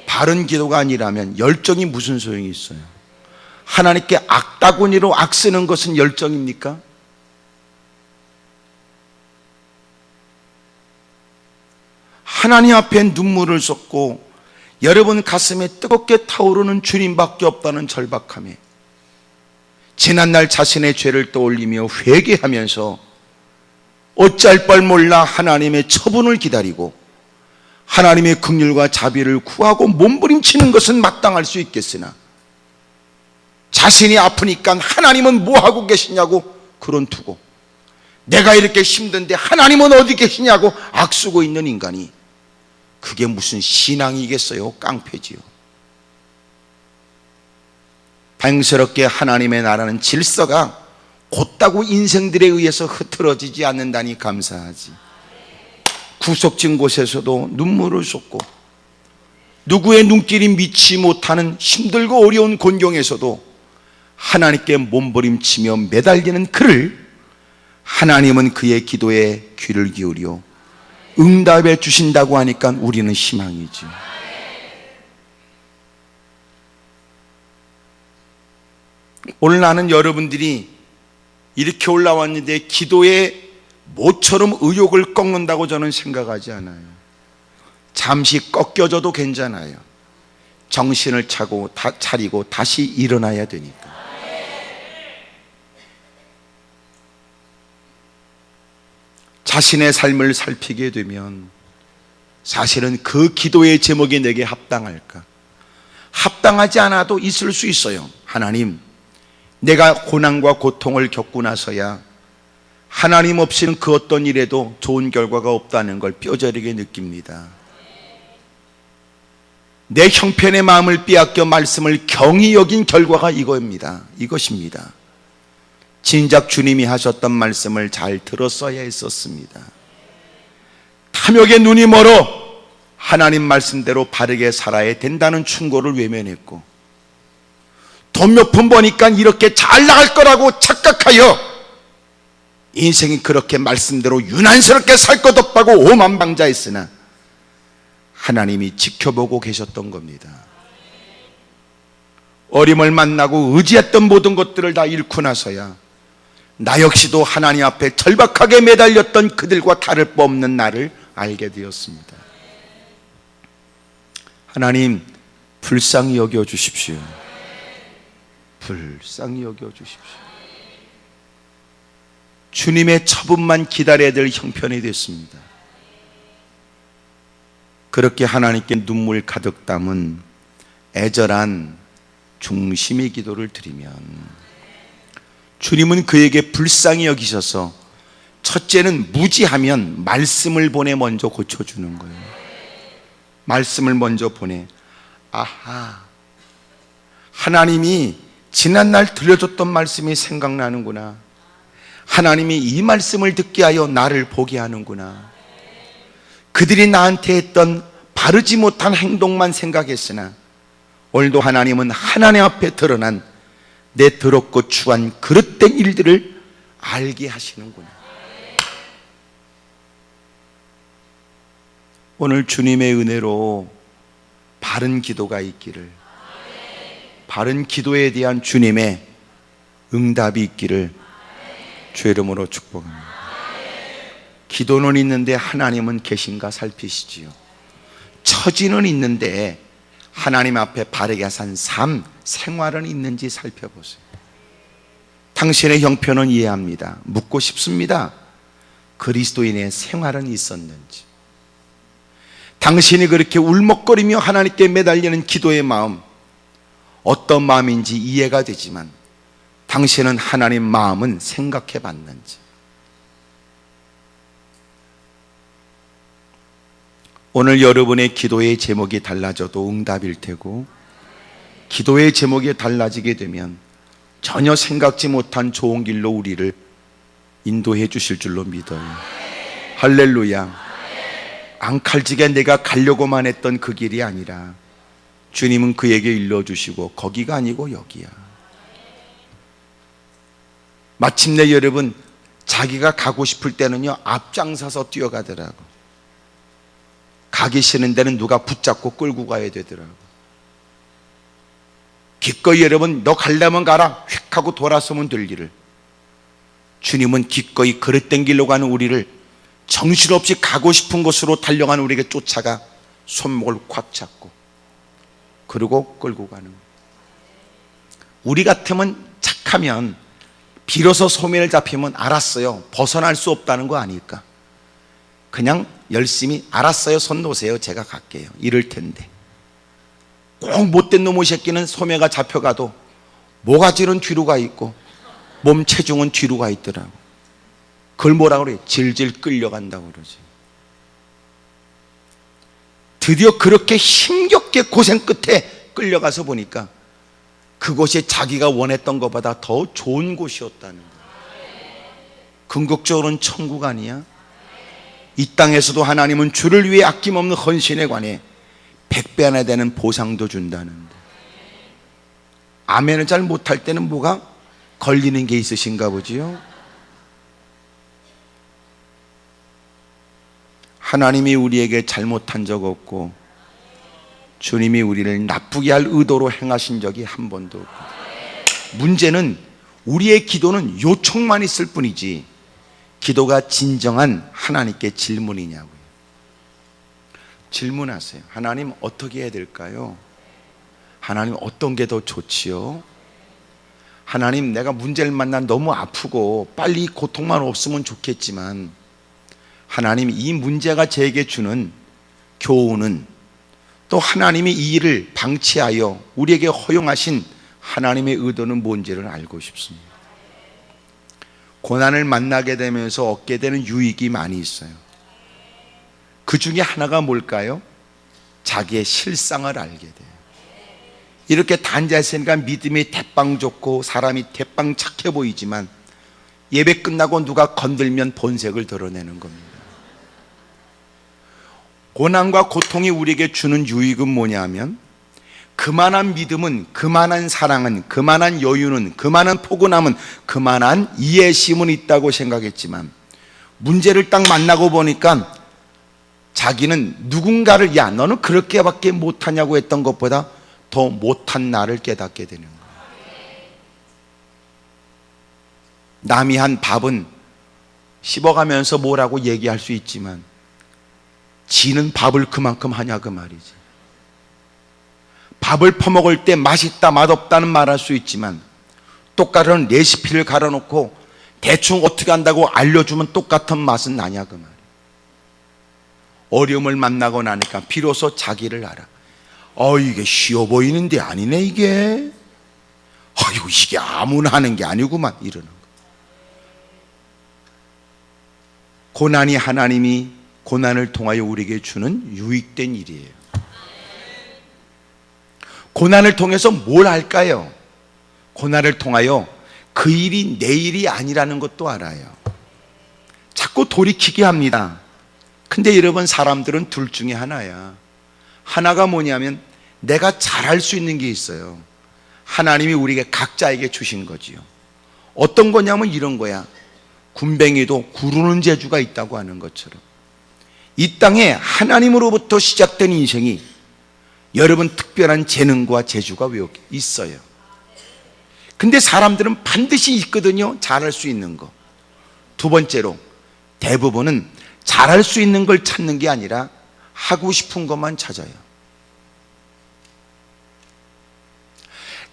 바른 기도가 아니라면 열정이 무슨 소용이 있어요? 하나님께 악다구니로 악쓰는 것은 열정입니까? 하나님 앞에 눈물을 쏟고 여러분 가슴에 뜨겁게 타오르는 주님밖에 없다는 절박함에 지난날 자신의 죄를 떠올리며 회개하면서 어찌할 바를 몰라 하나님의 처분을 기다리고 하나님의 긍휼과 자비를 구하고 몸부림치는 것은 마땅할 수 있겠으나 자신이 아프니까 하나님은 뭐하고 계시냐고 그런 두고 내가 이렇게 힘든데 하나님은 어디 계시냐고 악쓰고 있는 인간이 그게 무슨 신앙이겠어요? 깡패지요. 다행스럽게 하나님의 나라는 질서가 곧다고 인생들에 의해서 흐트러지지 않는다니 감사하지. 구석진 곳에서도 눈물을 쏟고 누구의 눈길이 미치 못하는 힘들고 어려운 곤경에서도 하나님께 몸부림치며 매달리는 그를 하나님은 그의 기도에 귀를 기울여 응답해 주신다고 하니까 우리는 희망이지. 오늘 나는 여러분들이 이렇게 올라왔는데 기도에 모처럼 의욕을 꺾는다고 저는 생각하지 않아요. 잠시 꺾여져도 괜찮아요. 정신을 차리고 다시 일어나야 되니까. 자신의 삶을 살피게 되면 사실은 그 기도의 제목이 내게 합당할까? 합당하지 않아도 있을 수 있어요. 하나님, 내가 고난과 고통을 겪고 나서야 하나님 없이는 그 어떤 일에도 좋은 결과가 없다는 걸 뼈저리게 느낍니다. 내 형편의 마음을 빼앗겨 말씀을 경히 여긴 결과가 이것입니다. 진작 주님이 하셨던 말씀을 잘 들었어야 했었습니다. 탐욕의 눈이 멀어 하나님 말씀대로 바르게 살아야 된다는 충고를 외면했고 돈 몇 푼 버니까 이렇게 잘 나갈 거라고 착각하여 인생이 그렇게 말씀대로 유난스럽게 살 것 없다고 오만방자했으나 하나님이 지켜보고 계셨던 겁니다. 어림을 만나고 의지했던 모든 것들을 다 잃고 나서야 나 역시도 하나님 앞에 절박하게 매달렸던 그들과 다를 바 없는 나를 알게 되었습니다. 하나님, 불쌍히 여겨 주십시오. 불쌍히 여겨 주십시오. 주님의 처분만 기다려야 될 형편이 됐습니다. 그렇게 하나님께 눈물 가득 담은 애절한 중심의 기도를 드리면 주님은 그에게 불쌍히 여기셔서 첫째는 무지하면 말씀을 보내 먼저 고쳐주는 거예요. 말씀을 먼저 보내. 아하, 하나님이 지난날 들려줬던 말씀이 생각나는구나. 하나님이 이 말씀을 듣게 하여 나를 보게 하는구나. 그들이 나한테 했던 바르지 못한 행동만 생각했으나 오늘도 하나님은 하나님 앞에 드러난 내 더럽고 추한 그릇된 일들을 알게 하시는구나. 오늘 주님의 은혜로 바른 기도가 있기를, 바른 기도에 대한 주님의 응답이 있기를 주 이름으로 축복합니다. 기도는 있는데 하나님은 계신가 살피시지요. 처지는 있는데 하나님 앞에 바르게 산 삶, 생활은 있는지 살펴보세요. 당신의 형편은 이해합니다. 묻고 싶습니다. 그리스도인의 생활은 있었는지. 당신이 그렇게 울먹거리며 하나님께 매달리는 기도의 마음, 어떤 마음인지 이해가 되지만 당신은 하나님 마음은 생각해 봤는지. 오늘 여러분의 기도의 제목이 달라져도 응답일 테고, 기도의 제목이 달라지게 되면 전혀 생각지 못한 좋은 길로 우리를 인도해 주실 줄로 믿어요. 할렐루야. 앙칼지게 내가 가려고만 했던 그 길이 아니라 주님은 그에게 일러주시고 거기가 아니고 여기야. 마침내 여러분, 자기가 가고 싶을 때는요 앞장서서 뛰어가더라고. 가기 싫은 데는 누가 붙잡고 끌고 가야 되더라고. 기꺼이 여러분 너 가려면 가라 휙 하고 돌아서면 될 일을 주님은 기꺼이 그릇된 길로 가는 우리를 정신없이 가고 싶은 곳으로 달려가는 우리에게 쫓아가 손목을 꽉 잡고 그리고 끌고 가는 거예요. 우리 같으면 착하면 비로소 소멸을 잡히면 알았어요 벗어날 수 없다는 거 아닐까? 그냥 열심히 알았어요 손 놓으세요 제가 갈게요 이럴 텐데 꼭 못된 놈의 새끼는 소매가 잡혀가도 모가지는 뒤로 가 있고 몸 체중은 뒤로 가 있더라고. 그걸 뭐라고 그래요? 질질 끌려간다고 그러지. 드디어 그렇게 힘겹게 고생 끝에 끌려가서 보니까 그곳이 자기가 원했던 것보다 더 좋은 곳이었다는 거예요. 궁극적으로는 천국 아니야? 이 땅에서도 하나님은 주를 위해 아낌없는 헌신에 관해 100배 하나 되는 보상도 준다는데 아멘을 잘 못할 때는 뭐가 걸리는 게 있으신가 보지요? 하나님이 우리에게 잘못한 적 없고 주님이 우리를 나쁘게 할 의도로 행하신 적이 한 번도 없고 문제는 우리의 기도는 요청만 있을 뿐이지 기도가 진정한 하나님께 질문이냐고요. 질문하세요. 하나님 어떻게 해야 될까요? 하나님 어떤 게 더 좋지요? 하나님 내가 문제를 만나 너무 아프고 빨리 고통만 없으면 좋겠지만 하나님 이 문제가 저에게 주는 교훈은 또 하나님이 이 일을 방치하여 우리에게 허용하신 하나님의 의도는 뭔지를 알고 싶습니다. 고난을 만나게 되면서 얻게 되는 유익이 많이 있어요. 그 중에 하나가 뭘까요? 자기의 실상을 알게 돼요. 이렇게 단자했으니까 믿음이 대빵 좋고 사람이 대빵 착해 보이지만 예배 끝나고 누가 건들면 본색을 드러내는 겁니다. 고난과 고통이 우리에게 주는 유익은 뭐냐면 그만한 믿음은, 그만한 사랑은, 그만한 여유는, 그만한 포근함은, 그만한 이해심은 있다고 생각했지만 문제를 딱 만나고 보니까 자기는 누군가를 야 너는 그렇게밖에 못하냐고 했던 것보다 더 못한 나를 깨닫게 되는 거예요. 남이 한 밥은 씹어가면서 뭐라고 얘기할 수 있지만 지는 밥을 그만큼 하냐 그 말이지. 밥을 퍼먹을 때 맛있다 맛없다는 말할 수 있지만 똑같은 레시피를 갈아놓고 대충 어떻게 한다고 알려주면 똑같은 맛은 나냐 그 말이에요. 어려움을 만나고 나니까 비로소 자기를 알아. 이게 쉬워 보이는데 아니네 이게. 이게 아무나 하는 게 아니구만 이러는 거. 고난이 하나님이 고난을 통하여 우리에게 주는 유익된 일이에요. 고난을 통해서 뭘 할까요? 고난을 통하여 그 일이 내 일이 아니라는 것도 알아요. 자꾸 돌이키게 합니다. 근데 여러분 사람들은 둘 중에 하나야. 하나가 뭐냐면 내가 잘할 수 있는 게 있어요. 하나님이 우리에게 각자에게 주신 거지요. 어떤 거냐면 이런 거야. 군뱅이도 구르는 재주가 있다고 하는 것처럼 이 땅에 하나님으로부터 시작된 인생이 여러분 특별한 재능과 재주가 왜 있어요. 근데 사람들은 반드시 있거든요. 잘할 수 있는 거. 두 번째로 대부분은 잘할 수 있는 걸 찾는 게 아니라 하고 싶은 것만 찾아요.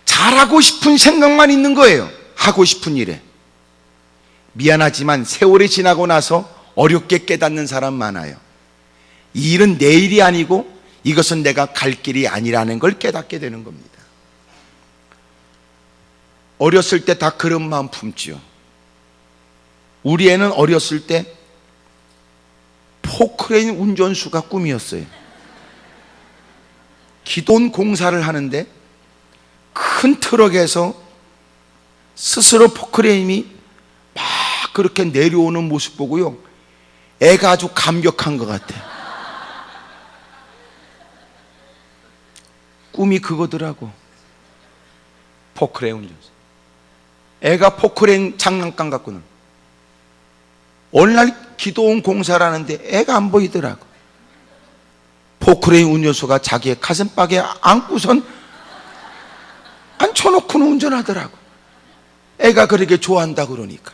잘하고 싶은 생각만 있는 거예요. 하고 싶은 일에. 미안하지만 세월이 지나고 나서 어렵게 깨닫는 사람 많아요. 이 일은 내 일이 아니고 이것은 내가 갈 길이 아니라는 걸 깨닫게 되는 겁니다. 어렸을 때 다 그런 마음 품지요. 우리 애는 어렸을 때 포크레인 운전수가 꿈이었어요. 기돈 공사를 하는데 큰 트럭에서 스스로 포크레인이 막 그렇게 내려오는 모습 보고요, 애가 아주 감격한 것 같아요. 꿈이 그거더라고. 포크레인 운전수. 애가 포크레인 장난감 갖고는 어느 날 기도원 공사를 하는데 애가 안 보이더라고. 포크레인 운전수가 자기의 가슴팍에 안고선 터놓고는 운전하더라고. 애가 그렇게 좋아한다 그러니까.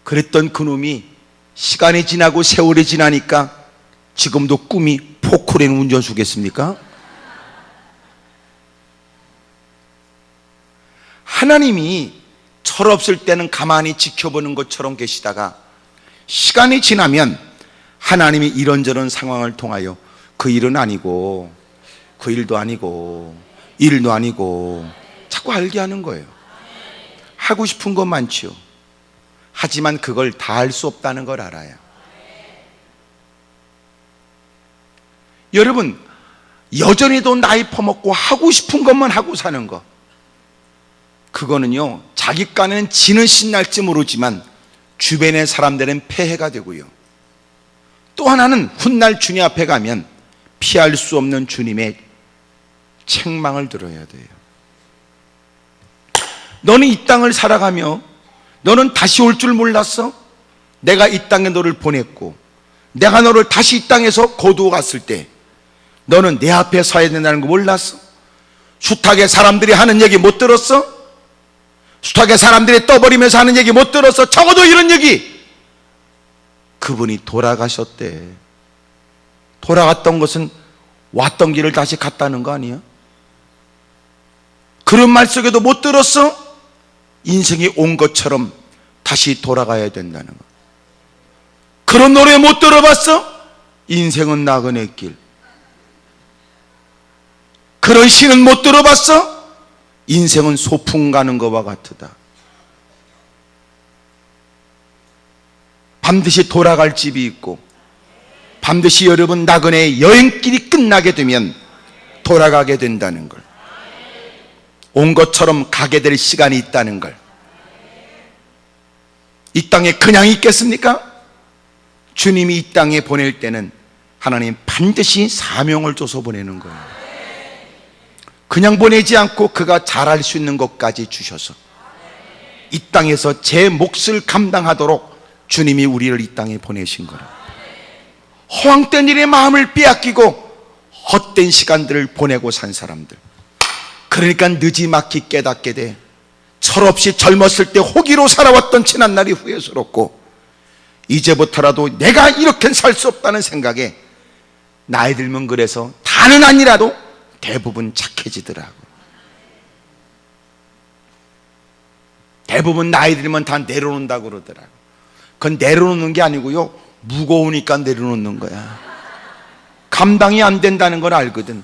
그랬던 그놈이 시간이 지나고 세월이 지나니까 지금도 꿈이 포크레인 운전수겠습니까? 하나님이 철없을 때는 가만히 지켜보는 것처럼 계시다가 시간이 지나면 하나님이 이런저런 상황을 통하여 그 일은 아니고 그 일도 아니고 이 일도 아니고 자꾸 알게 하는 거예요. 하고 싶은 건 많지요. 하지만 그걸 다 할 수 없다는 걸 알아요. 여러분, 여전히도 나이 퍼먹고 하고 싶은 것만 하고 사는 거, 그거는요, 자기 깐에는 지는 신날지 모르지만 주변의 사람들은 폐해가 되고요, 또 하나는 훗날 주님 앞에 가면 피할 수 없는 주님의 책망을 들어야 돼요. 너는 이 땅을 살아가며 너는 다시 올 줄 몰랐어? 내가 이 땅에 너를 보냈고 내가 너를 다시 이 땅에서 거두어 갔을 때 너는 내 앞에 서야 된다는 거 몰랐어? 숱하게 사람들이 하는 얘기 못 들었어? 숱하게 사람들이 떠버리면서 하는 얘기 못 들었어? 적어도 이런 얘기, 그분이 돌아가셨대. 돌아갔던 것은 왔던 길을 다시 갔다는 거 아니야? 그런 말 속에도 못 들었어? 인생이 온 것처럼 다시 돌아가야 된다는 거. 그런 노래 못 들어봤어? 인생은 나그네 길. 그런 시는 못 들어봤어? 인생은 소풍 가는 것과 같으다. 반드시 돌아갈 집이 있고 반드시 여러분 나그네의 여행길이 끝나게 되면 돌아가게 된다는 걸, 온 것처럼 가게 될 시간이 있다는 걸. 이 땅에 그냥 있겠습니까? 주님이 이 땅에 보낼 때는 하나님 반드시 사명을 줘서 보내는 거예요. 그냥 보내지 않고 그가 잘할 수 있는 것까지 주셔서 이 땅에서 제 몫을 감당하도록 주님이 우리를 이 땅에 보내신 거라. 허황된 일에 마음을 빼앗기고 헛된 시간들을 보내고 산 사람들, 그러니까 늦지막히 깨닫게 돼 철없이 젊었을 때 호기로 살아왔던 지난날이 후회스럽고 이제부터라도 내가 이렇게는 살 수 없다는 생각에 나이 들면 그래서 다는 아니라도 대부분 착해지더라고. 대부분 나이 들면 다 내려놓는다고 그러더라고. 그건 내려놓는 게 아니고요, 무거우니까 내려놓는 거야. 감당이 안 된다는 걸 알거든.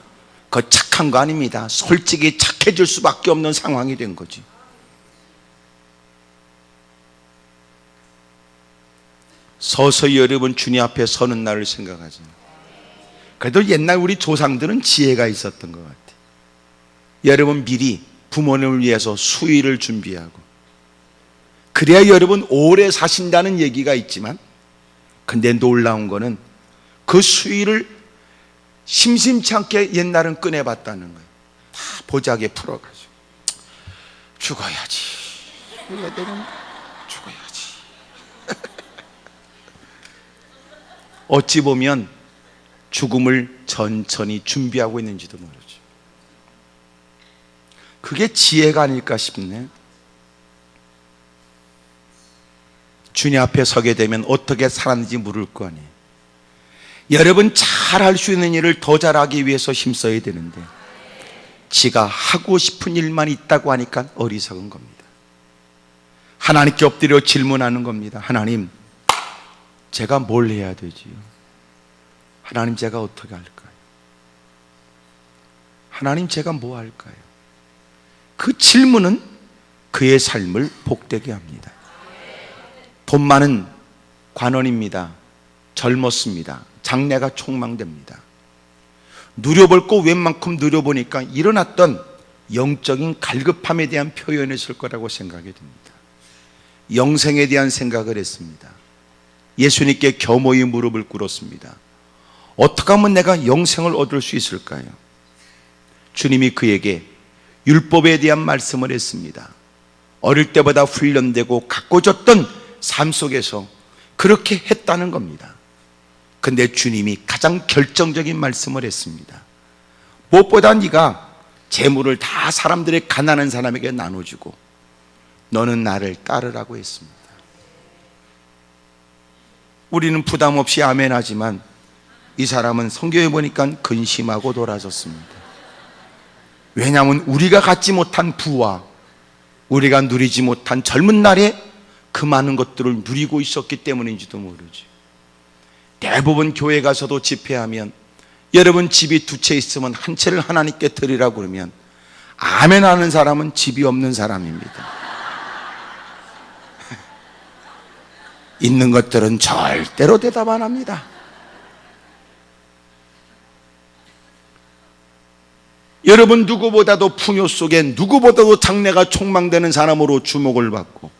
그거 착한 거 아닙니다. 솔직히 착해질 수밖에 없는 상황이 된 거지. 서서히 여러분 주님 앞에 서는 날을 생각하죠. 그래도 옛날 우리 조상들은 지혜가 있었던 것 같아요. 여러분 미리 부모님을 위해서 수의를 준비하고, 그래야 여러분 오래 사신다는 얘기가 있지만, 근데 놀라운 거는 그 수의를 심심치 않게 옛날은 꺼내봤다는 거예요. 다 보자기에 풀어가지고 죽어야지, 우리가 되는 죽어야지. 어찌 보면 죽음을 천천히 준비하고 있는지도 모르죠. 그게 지혜가 아닐까 싶네. 주님 앞에 서게 되면 어떻게 살았는지 물을 거 아니에요. 여러분 잘할 수 있는 일을 더 잘하기 위해서 힘써야 되는데 지가 하고 싶은 일만 있다고 하니까 어리석은 겁니다. 하나님께 엎드려 질문하는 겁니다. 하나님, 제가 뭘 해야 되지요? 하나님, 제가 어떻게 할까요? 하나님, 제가 뭐 할까요? 그 질문은 그의 삶을 복되게 합니다. 돈 많은 관원입니다. 젊었습니다. 장래가 촉망됩니다. 누려볼 거 웬만큼 누려보니까 일어났던 영적인 갈급함에 대한 표현이었을 거라고 생각이 듭니다. 영생에 대한 생각을 했습니다. 예수님께 겸허히 무릎을 꿇었습니다. 어떻게 하면 내가 영생을 얻을 수 있을까요? 주님이 그에게 율법에 대한 말씀을 했습니다. 어릴 때보다 훈련되고 가꿔졌던 삶 속에서 그렇게 했다는 겁니다. 근데 주님이 가장 결정적인 말씀을 했습니다. 무엇보다 네가 재물을 다 사람들의 가난한 사람에게 나눠주고 너는 나를 따르라고 했습니다. 우리는 부담 없이 아멘하지만 이 사람은 성경에 보니까 근심하고 돌아섰습니다. 왜냐하면 우리가 갖지 못한 부와 우리가 누리지 못한 젊은 날에 그 많은 것들을 누리고 있었기 때문인지도 모르지. 대부분 교회 가서도 집회하면 여러분 집이 두 채 있으면 한 채를 하나님께 드리라고 그러면 아멘 하는 사람은 집이 없는 사람입니다. 있는 것들은 절대로 대답 안 합니다. 여러분 누구보다도 풍요 속에 누구보다도 장래가 촉망되는 사람으로 주목을 받고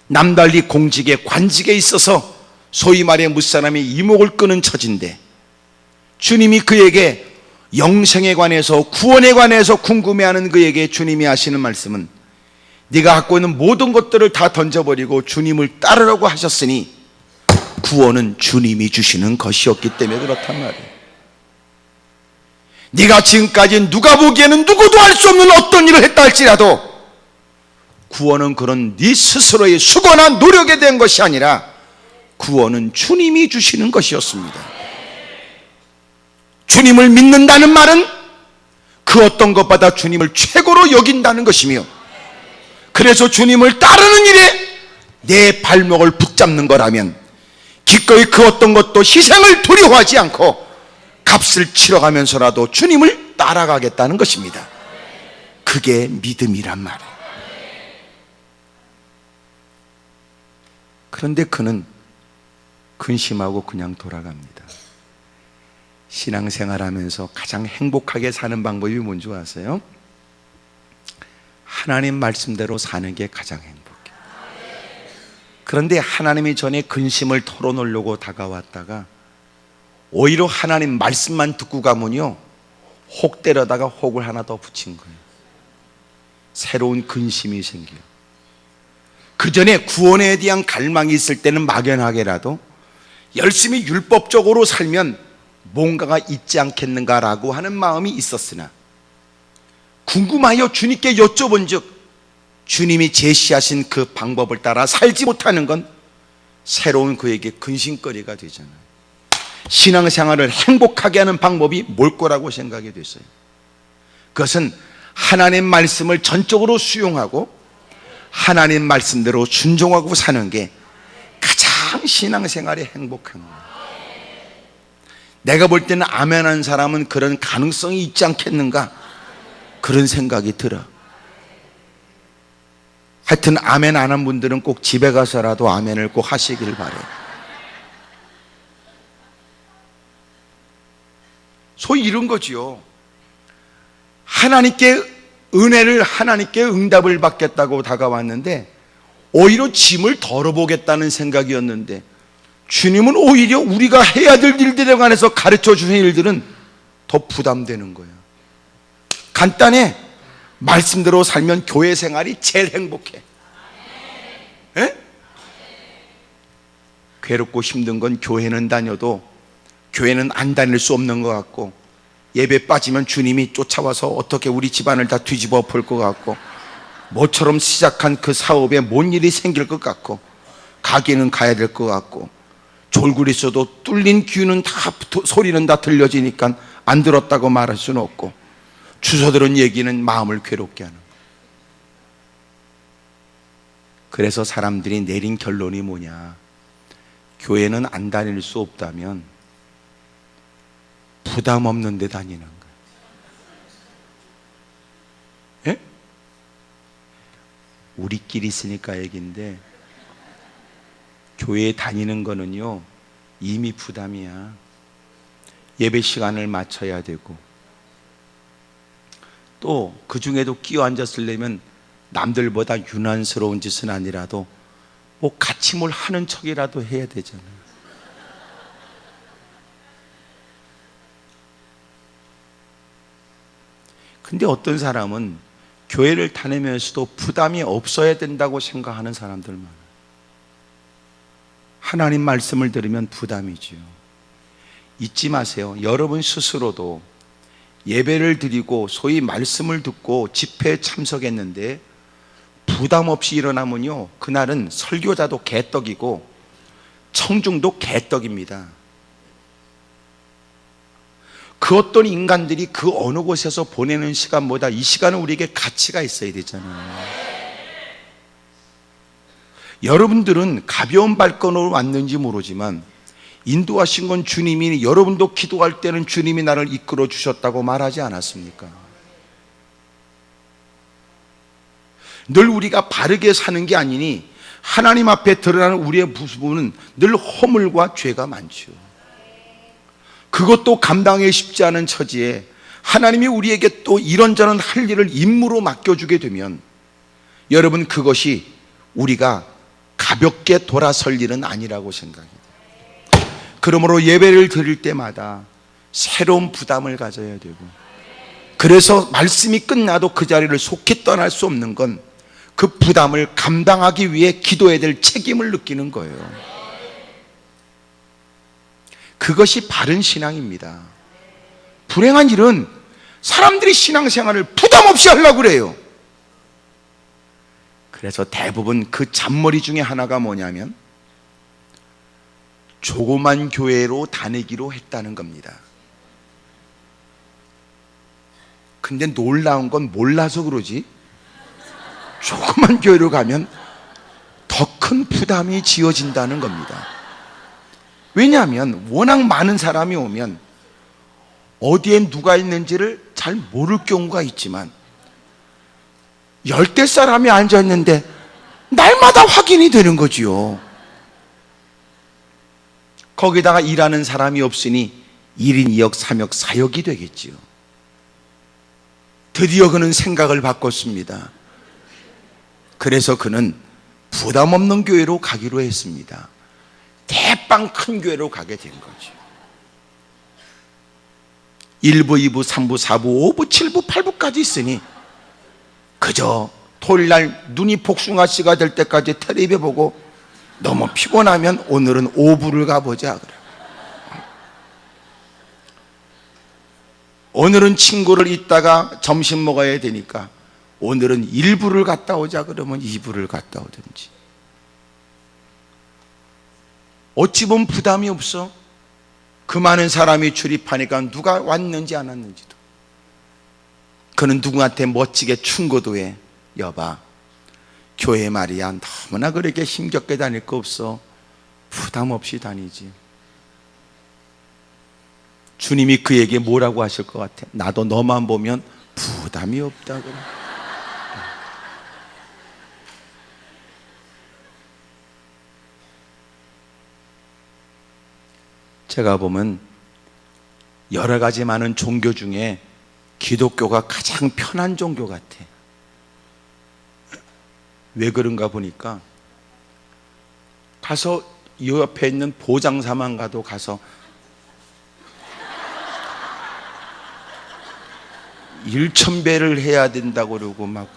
남달리 공직에 관직에 있어서 소위 말해 무사람이 이목을 끄는 처지인데 주님이 그에게 영생에 관해서 구원에 관해서 궁금해하는 그에게 주님이 하시는 말씀은 네가 갖고 있는 모든 것들을 다 던져버리고 주님을 따르라고 하셨으니 구원은 주님이 주시는 것이었기 때문에 그렇단 말이에요. 네가 지금까지 누가 보기에는 누구도 할 수 없는 어떤 일을 했다 할지라도 구원은 그런 네 스스로의 수고나 노력에 대한 것이 아니라 구원은 주님이 주시는 것이었습니다. 주님을 믿는다는 말은 그 어떤 것보다 주님을 최고로 여긴다는 것이며 그래서 주님을 따르는 일에 내 발목을 붙잡는 거라면 기꺼이 그 어떤 것도 희생을 두려워하지 않고 값을 치러가면서라도 주님을 따라가겠다는 것입니다. 그게 믿음이란 말이에요. 그런데 그는 근심하고 그냥 돌아갑니다. 신앙생활하면서 가장 행복하게 사는 방법이 뭔지 아세요? 하나님 말씀대로 사는 게 가장 행복해요. 그런데 하나님이 전에 근심을 털어놓으려고 다가왔다가 오히려 하나님 말씀만 듣고 가면요 혹 때려다가 혹을 하나 더 붙인 거예요. 새로운 근심이 생겨요. 그 전에 구원에 대한 갈망이 있을 때는 막연하게라도 열심히 율법적으로 살면 뭔가가 있지 않겠는가라고 하는 마음이 있었으나 궁금하여 주님께 여쭤본 즉 주님이 제시하신 그 방법을 따라 살지 못하는 건 새로운 그에게 근심거리가 되잖아요. 신앙생활을 행복하게 하는 방법이 뭘 거라고 생각이 됐어요. 그것은 하나님 말씀을 전적으로 수용하고 하나님 말씀대로 순종하고 사는 게 가장 신앙생활에 행복한 거예요. 내가 볼 때는 아멘한 사람은 그런 가능성이 있지 않겠는가 그런 생각이 들어. 하여튼 아멘 안 한 분들은 꼭 집에 가서라도 아멘을 꼭 하시길 바래요. 소위 이런 거지요. 하나님께 은혜를 하나님께 응답을 받겠다고 다가왔는데 오히려 짐을 덜어보겠다는 생각이었는데 주님은 오히려 우리가 해야 될 일들에 관해서 가르쳐 주신 일들은 더 부담되는 거예요. 간단해. 말씀대로 살면 교회 생활이 제일 행복해. 에? 괴롭고 힘든 건 교회는 다녀도 교회는 안 다닐 수 없는 것 같고 예배 빠지면 주님이 쫓아와서 어떻게 우리 집안을 다 뒤집어 볼 것 같고 모처럼 시작한 그 사업에 뭔 일이 생길 것 같고 가게는 가야 될 것 같고 졸굴 있어도 뚫린 귀는 다 소리는 다 들려지니까 안 들었다고 말할 수는 없고 주워 들은 얘기는 마음을 괴롭게 하는 거예요. 그래서 사람들이 내린 결론이 뭐냐, 교회는 안 다닐 수 없다면 부담 없는 데 다니는 거예요. 예? 우리끼리 있으니까 얘기인데 교회에 다니는 거는요 이미 부담이야. 예배 시간을 맞춰야 되고 또 그 중에도 끼어 앉았으려면 남들보다 유난스러운 짓은 아니라도 뭐 같이 뭘 하는 척이라도 해야 되잖아요. 근데 어떤 사람은 교회를 다니면서도 부담이 없어야 된다고 생각하는 사람들 많아요. 하나님 말씀을 들으면 부담이지요. 잊지 마세요. 여러분 스스로도 예배를 드리고 소위 말씀을 듣고 집회에 참석했는데 부담 없이 일어나면요, 그날은 설교자도 개떡이고 청중도 개떡입니다. 그 어떤 인간들이 그 어느 곳에서 보내는 시간보다 이 시간은 우리에게 가치가 있어야 되잖아요. 여러분들은 가벼운 발걸음으로 왔는지 모르지만 인도하신 건 주님이, 여러분도 기도할 때는 주님이 나를 이끌어 주셨다고 말하지 않았습니까? 늘 우리가 바르게 사는 게 아니니 하나님 앞에 드러나는 우리의 모습은 늘 허물과 죄가 많죠. 그것도 감당하기 쉽지 않은 처지에 하나님이 우리에게 또 이런저런 할 일을 임무로 맡겨주게 되면 여러분, 그것이 우리가 가볍게 돌아설 일은 아니라고 생각합니다. 그러므로 예배를 드릴 때마다 새로운 부담을 가져야 되고, 그래서 말씀이 끝나도 그 자리를 속히 떠날 수 없는 건 그 부담을 감당하기 위해 기도해야 될 책임을 느끼는 거예요. 그것이 바른 신앙입니다. 불행한 일은 사람들이 신앙생활을 부담 없이 하려고 그래요. 그래서 대부분 그 잔머리 중에 하나가 뭐냐면 조그만 교회로 다니기로 했다는 겁니다. 근데 놀라운 건 몰라서 그러지, 조그만 교회로 가면 더 큰 부담이 지어진다는 겁니다. 왜냐하면 워낙 많은 사람이 오면 어디에 누가 있는지를 잘 모를 경우가 있지만 열댓 사람이 앉아있는데 날마다 확인이 되는 거지요. 거기다가 일하는 사람이 없으니 1인 2역 3역 4역이 되겠지요. 드디어 그는 생각을 바꿨습니다. 그래서 그는 부담 없는 교회로 가기로 했습니다. 대빵 큰 교회로 가게 된 거죠. 1부, 2부, 3부, 4부, 5부, 7부, 8부까지 있으니 그저 토요일날 눈이 복숭아씨가 될 때까지 텔레비 보고 너무 피곤하면 오늘은 5부를 가보자 그래. 오늘은 친구를 있다가 점심 먹어야 되니까 오늘은 1부를 갔다 오자 그러면 2부를 갔다 오든지. 어찌 보면 부담이 없어. 그 많은 사람이 출입하니까 누가 왔는지 안 왔는지도. 그는 누구한테 멋지게 충고도 해. 여봐, 교회 말이야 너무나 그렇게 힘겹게 다닐 거 없어. 부담 없이 다니지. 주님이 그에게 뭐라고 하실 것 같아? 나도 너만 보면 부담이 없다 그래. 제가 보면 여러 가지 많은 종교 중에 기독교가 가장 편한 종교 같아. 왜 그런가 보니까 가서 이 옆에 있는 보장사만 가도 가서 일천배를 해야 된다고 그러고 막.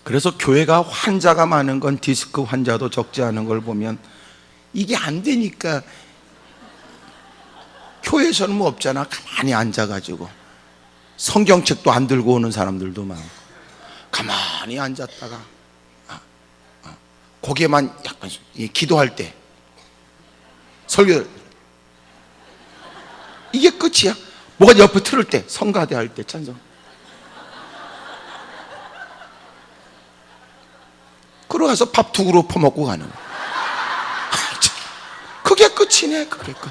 그래서 교회가 환자가 많은 건 디스크 환자도 적지 않은 걸 보면 이게 안 되니까 교회에서는 뭐 없잖아. 가만히 앉아가지고 성경책도 안 들고 오는 사람들도 많고 가만히 앉았다가 고개만 약간 기도할 때 설교 이게 끝이야. 뭐가 옆에 틀을 때 성가대 할 때 찬송. 그러고서 밥 두 그릇 퍼먹고 가는 거야. 그게 끝이네. 그게 끝.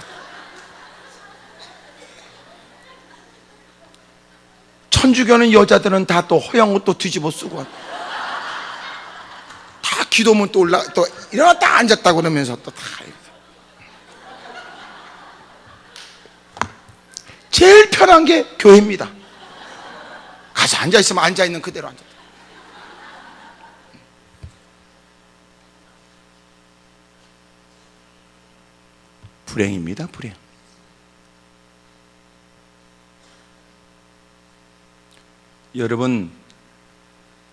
천주교는 여자들은 다 또 허영 옷도 뒤집어 쓰고 다 기도문 또 또 일어났다 앉았다 그러면서 또 다. 제일 편한 게 교회입니다. 가서 앉아있으면 앉아있는 그대로 앉았다. 불행입니다. 불행. 여러분,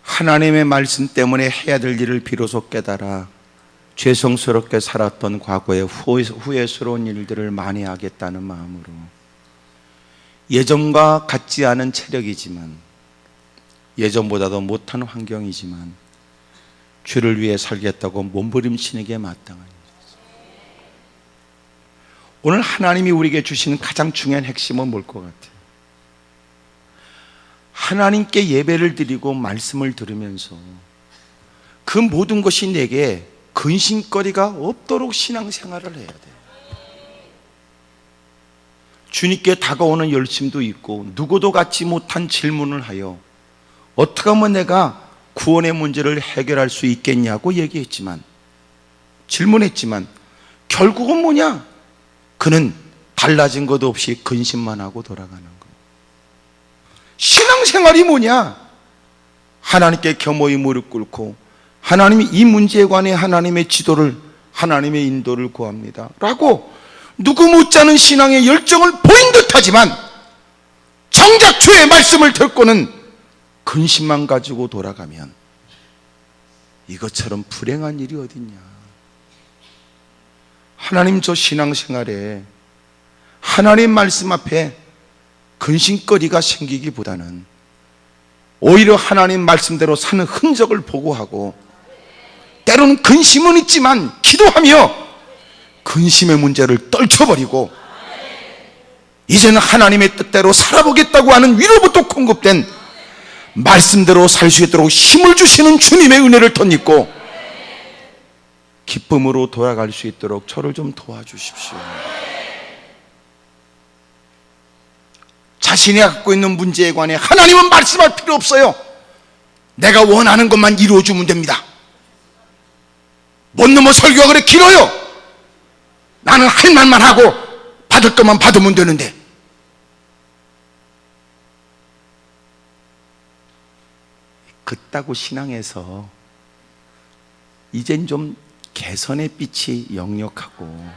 하나님의 말씀 때문에 해야 될 일을 비로소 깨달아 죄성스럽게 살았던 과거의 후회스러운 일들을 만회하겠다는 마음으로 예전과 같지 않은 체력이지만, 예전보다도 못한 환경이지만 주를 위해 살겠다고 몸부림치는 게 마땅한 일이죠. 오늘 하나님이 우리에게 주시는 가장 중요한 핵심은 뭘 것 같아요? 하나님께 예배를 드리고 말씀을 들으면서 그 모든 것이 내게 근심거리가 없도록 신앙생활을 해야 돼요. 주님께 다가오는 열심도 있고, 누구도 갖지 못한 질문을 하여 어떻게 하면 내가 구원의 문제를 해결할 수 있겠냐고 얘기했지만, 질문했지만 결국은 뭐냐? 그는 달라진 것 없이 근심만 하고 돌아가는 거예요. 신앙생활이 뭐냐? 하나님께 겸허히 무릎 꿇고 하나님이 이 문제에 관해 하나님의 지도를, 하나님의 인도를 구합니다 라고 누구 못지않은 신앙의 열정을 보인 듯하지만 정작 주의 말씀을 듣고는 근심만 가지고 돌아가면 이것처럼 불행한 일이 어딨냐. 하나님, 저 신앙생활에 하나님 말씀 앞에 근심거리가 생기기보다는 오히려 하나님 말씀대로 사는 흔적을 보고하고, 때로는 근심은 있지만 기도하며 근심의 문제를 떨쳐버리고 이제는 하나님의 뜻대로 살아보겠다고 하는 위로부터 공급된 말씀대로 살 수 있도록 힘을 주시는 주님의 은혜를 덧입고 기쁨으로 돌아갈 수 있도록 저를 좀 도와주십시오. 자신이 갖고 있는 문제에 관해 하나님은 말씀할 필요 없어요. 내가 원하는 것만 이루어주면 됩니다. 못 넘어 설교가 그래 길어요. 나는 할 말만 하고 받을 것만 받으면 되는데. 그따구 신앙에서 이젠 좀 개선의 빛이 역력하고,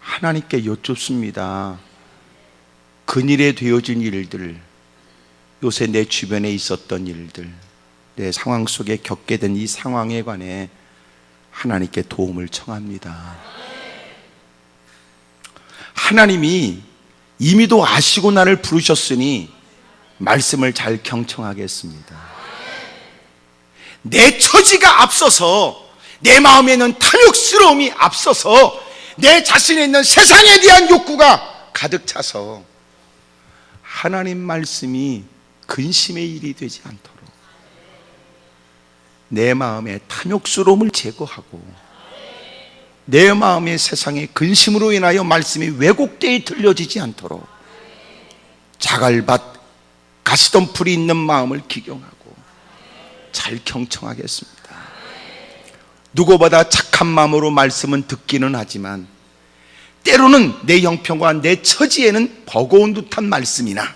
하나님께 여쭙습니다. 근일에 되어진 일들, 요새 내 주변에 있었던 일들, 내 상황 속에 겪게 된 이 상황에 관해 하나님께 도움을 청합니다. 하나님이 이미도 아시고 나를 부르셨으니 말씀을 잘 경청하겠습니다. 내 처지가 앞서서, 내 마음에는 탐욕스러움이 앞서서, 내 자신에 있는 세상에 대한 욕구가 가득 차서 하나님 말씀이 근심의 일이 되지 않도록 내 마음의 탐욕스러움을 제거하고, 내 마음의 세상의 근심으로 인하여 말씀이 왜곡되어 들려지지 않도록 자갈밭 가시덤불이 있는 마음을 기경하고 잘 경청하겠습니다. 누구보다 착한 마음으로 말씀은 듣기는 하지만 때로는 내 형편과 내 처지에는 버거운 듯한 말씀이나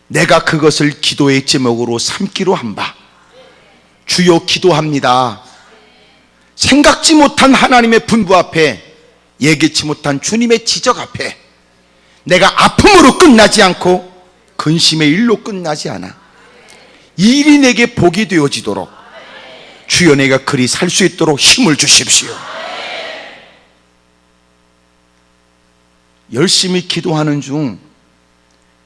내가 그것을 기도의 제목으로 삼기로 한 바, 주여 기도합니다, 생각지 못한 하나님의 분부 앞에, 예기치 못한 주님의 지적 앞에 내가 아픔으로 끝나지 않고 근심의 일로 끝나지 않아 이 일이 내게 복이 되어지도록 주여 내가 그리 살 수 있도록 힘을 주십시오. 열심히 기도하는 중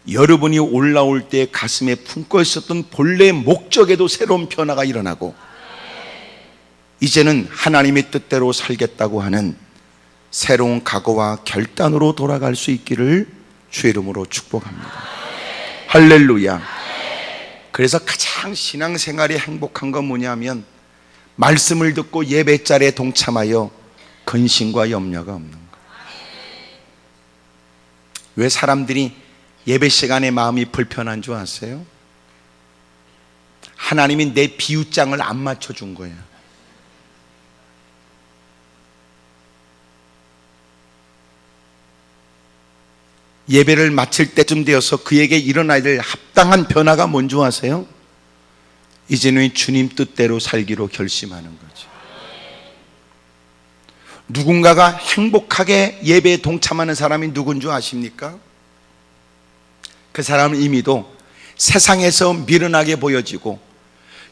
여러분이 올라올 때 가슴에 품고 있었던 본래의 목적에도 새로운 변화가 일어나고, 이제는 하나님의 뜻대로 살겠다고 하는 새로운 각오와 결단으로 돌아갈 수 있기를 주의 이름으로 축복합니다. 할렐루야. 그래서 가장 신앙생활이 행복한 건 뭐냐면 말씀을 듣고 예배 자리에 동참하여 근심과 염려가 없는 거예요. 왜 사람들이 예배 시간에 마음이 불편한 줄 아세요? 하나님이 내 비유장을 안 맞춰준 거예요. 예배를 마칠 때쯤 되어서 그에게 일어나야 될 합당한 변화가 뭔지 아세요? 이제는 주님 뜻대로 살기로 결심하는 거죠. 누군가가 행복하게 예배에 동참하는 사람이 누군 줄 아십니까? 그 사람은 이미도 세상에서 미련하게 보여지고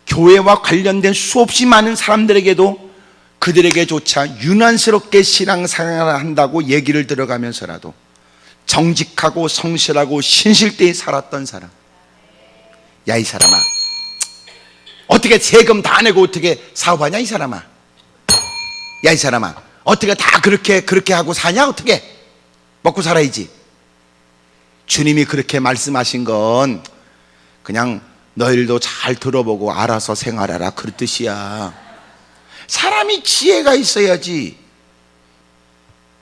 교회와 관련된 수없이 많은 사람들에게도 그들에게조차 유난스럽게 신앙생활을 한다고 얘기를 들어가면서라도 정직하고 성실하고 신실되이 살았던 사람. 야, 이 사람아, 어떻게 세금 다 내고 어떻게 사업하냐, 이 사람아. 야, 이 사람아, 어떻게 다 그렇게 하고 사냐, 어떻게 먹고 살아야지. 주님이 그렇게 말씀하신 건 그냥 너희들도 잘 들어보고 알아서 생활하라, 그런 뜻이야. 사람이 지혜가 있어야지.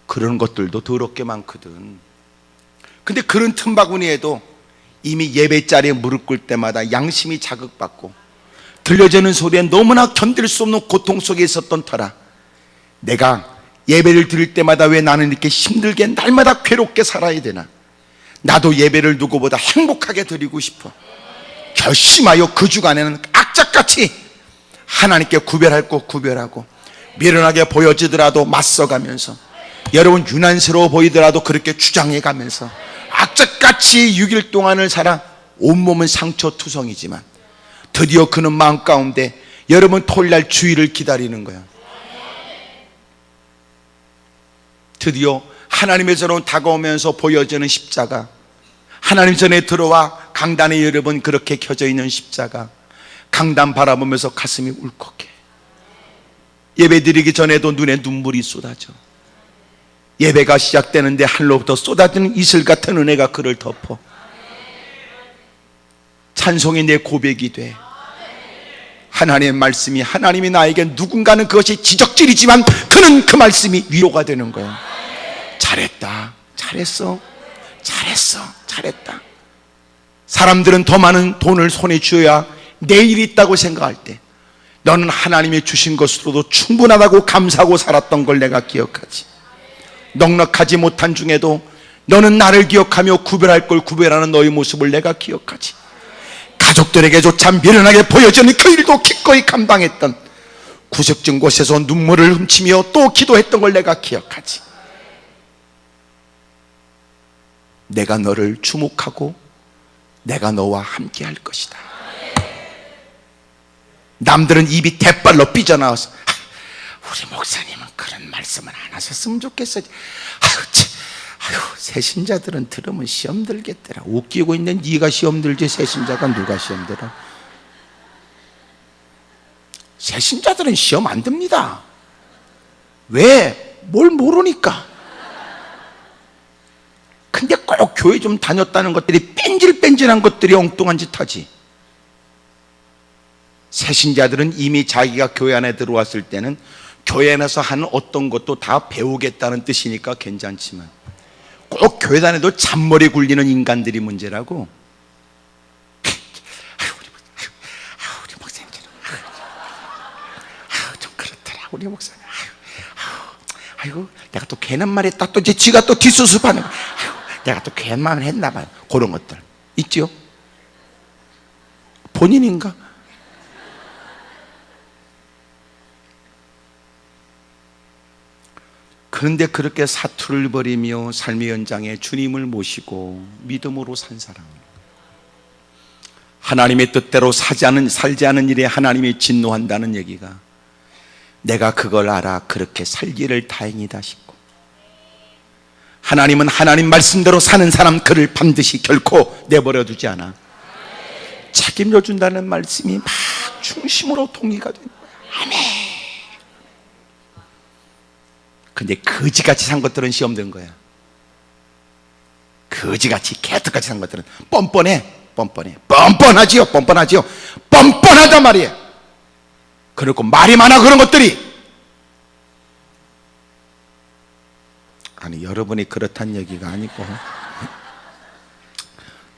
그런 것들도 더럽게 많거든. 근데 그런 틈바구니에도 이미 예배 자리에 무릎 꿇을 때마다 양심이 자극받고 들려지는 소리에 너무나 견딜 수 없는 고통 속에 있었던 터라, 내가 예배를 드릴 때마다 왜 나는 이렇게 힘들게 날마다 괴롭게 살아야 되나. 나도 예배를 누구보다 행복하게 드리고 싶어. 결심하여 그 주간에는 악착같이 하나님께 구별할 것 구별하고, 미련하게 보여지더라도 맞서가면서, 여러분 유난스러워 보이더라도 그렇게 주장해가면서 악착같이 6일 동안을 살아 온몸은 상처투성이지만 드디어 그는 마음 가운데 여러분 토요일날 주일을 기다리는 거야. 드디어 하나님의 전으로 다가오면서 보여지는 십자가, 하나님 전에 들어와 강단에 여러분 그렇게 켜져 있는 십자가, 강단 바라보면서 가슴이 울컥해. 예배 드리기 전에도 눈에 눈물이 쏟아져. 예배가 시작되는데 하늘로부터 쏟아지는 이슬 같은 은혜가 그를 덮어. 찬송이 내 고백이 돼. 하나님의 말씀이, 하나님이 나에게, 누군가는 그것이 지적질이지만 그는 그 말씀이 위로가 되는 거야. 잘했다, 잘했어, 잘했어, 잘했다. 사람들은 더 많은 돈을 손에 쥐어야 내일이 있다고 생각할 때 너는 하나님이 주신 것으로도 충분하다고 감사하고 살았던 걸 내가 기억하지. 넉넉하지 못한 중에도 너는 나를 기억하며 구별할 걸 구별하는 너의 모습을 내가 기억하지. 가족들에게조차 미련하게 보여지는 그 일도 기꺼이 감당했던, 구석진 곳에서 눈물을 훔치며 또 기도했던 걸 내가 기억하지. 내가 너를 주목하고 내가 너와 함께 할 것이다. 남들은 입이 대빨로 삐져나와서 우리 목사님은 그런 말씀을 안 하셨으면 좋겠어. 새신자들은 들으면 시험 들겠더라. 웃기고 있는 네가 시험 들지 새신자가 누가 시험 들어? 새신자들은 시험 안 듭니다. 왜? 뭘 모르니까. 근데 꼭 교회 좀 다녔다는 것들이 뺀질뺀질한 것들이 엉뚱한 짓 하지. 새신자들은 이미 자기가 교회 안에 들어왔을 때는 교회 안에서 하는 어떤 것도 다 배우겠다는 뜻이니까 괜찮지만, 꼭 교회 다녀도 잔머리 굴리는 인간들이 문제라고. 우리 목사님 좀 그렇더라, 우리 목사님. 아이고 내가 또 괜한 말 했다, 또 이제 지가 또 뒷수습하는 거야. 내가 또 괜한 말 했나 봐요. 그런 것들 있죠. 본인인가? 그런데 그렇게 사투를 벌이며 삶의 현장에 주님을 모시고 믿음으로 산 사람, 하나님의 뜻대로 살지 않은 일에 하나님이 진노한다는 얘기가, 내가 그걸 알아 그렇게 살기를 다행이다 싶고, 하나님은 하나님 말씀대로 사는 사람 그를 반드시 결코 내버려 두지 않아. 책임져 준다는 말씀이 막 중심으로 동의가 되는 거야. 아멘. 근데 거지같이 산 것들은 시험 든 거야. 거지같이 개떡같이 산 것들은 뻔뻔하지요. 뻔뻔하단 말이에요. 그리고 말이 많아. 그런 것들이, 아니 여러분이 그렇단 얘기가 아니고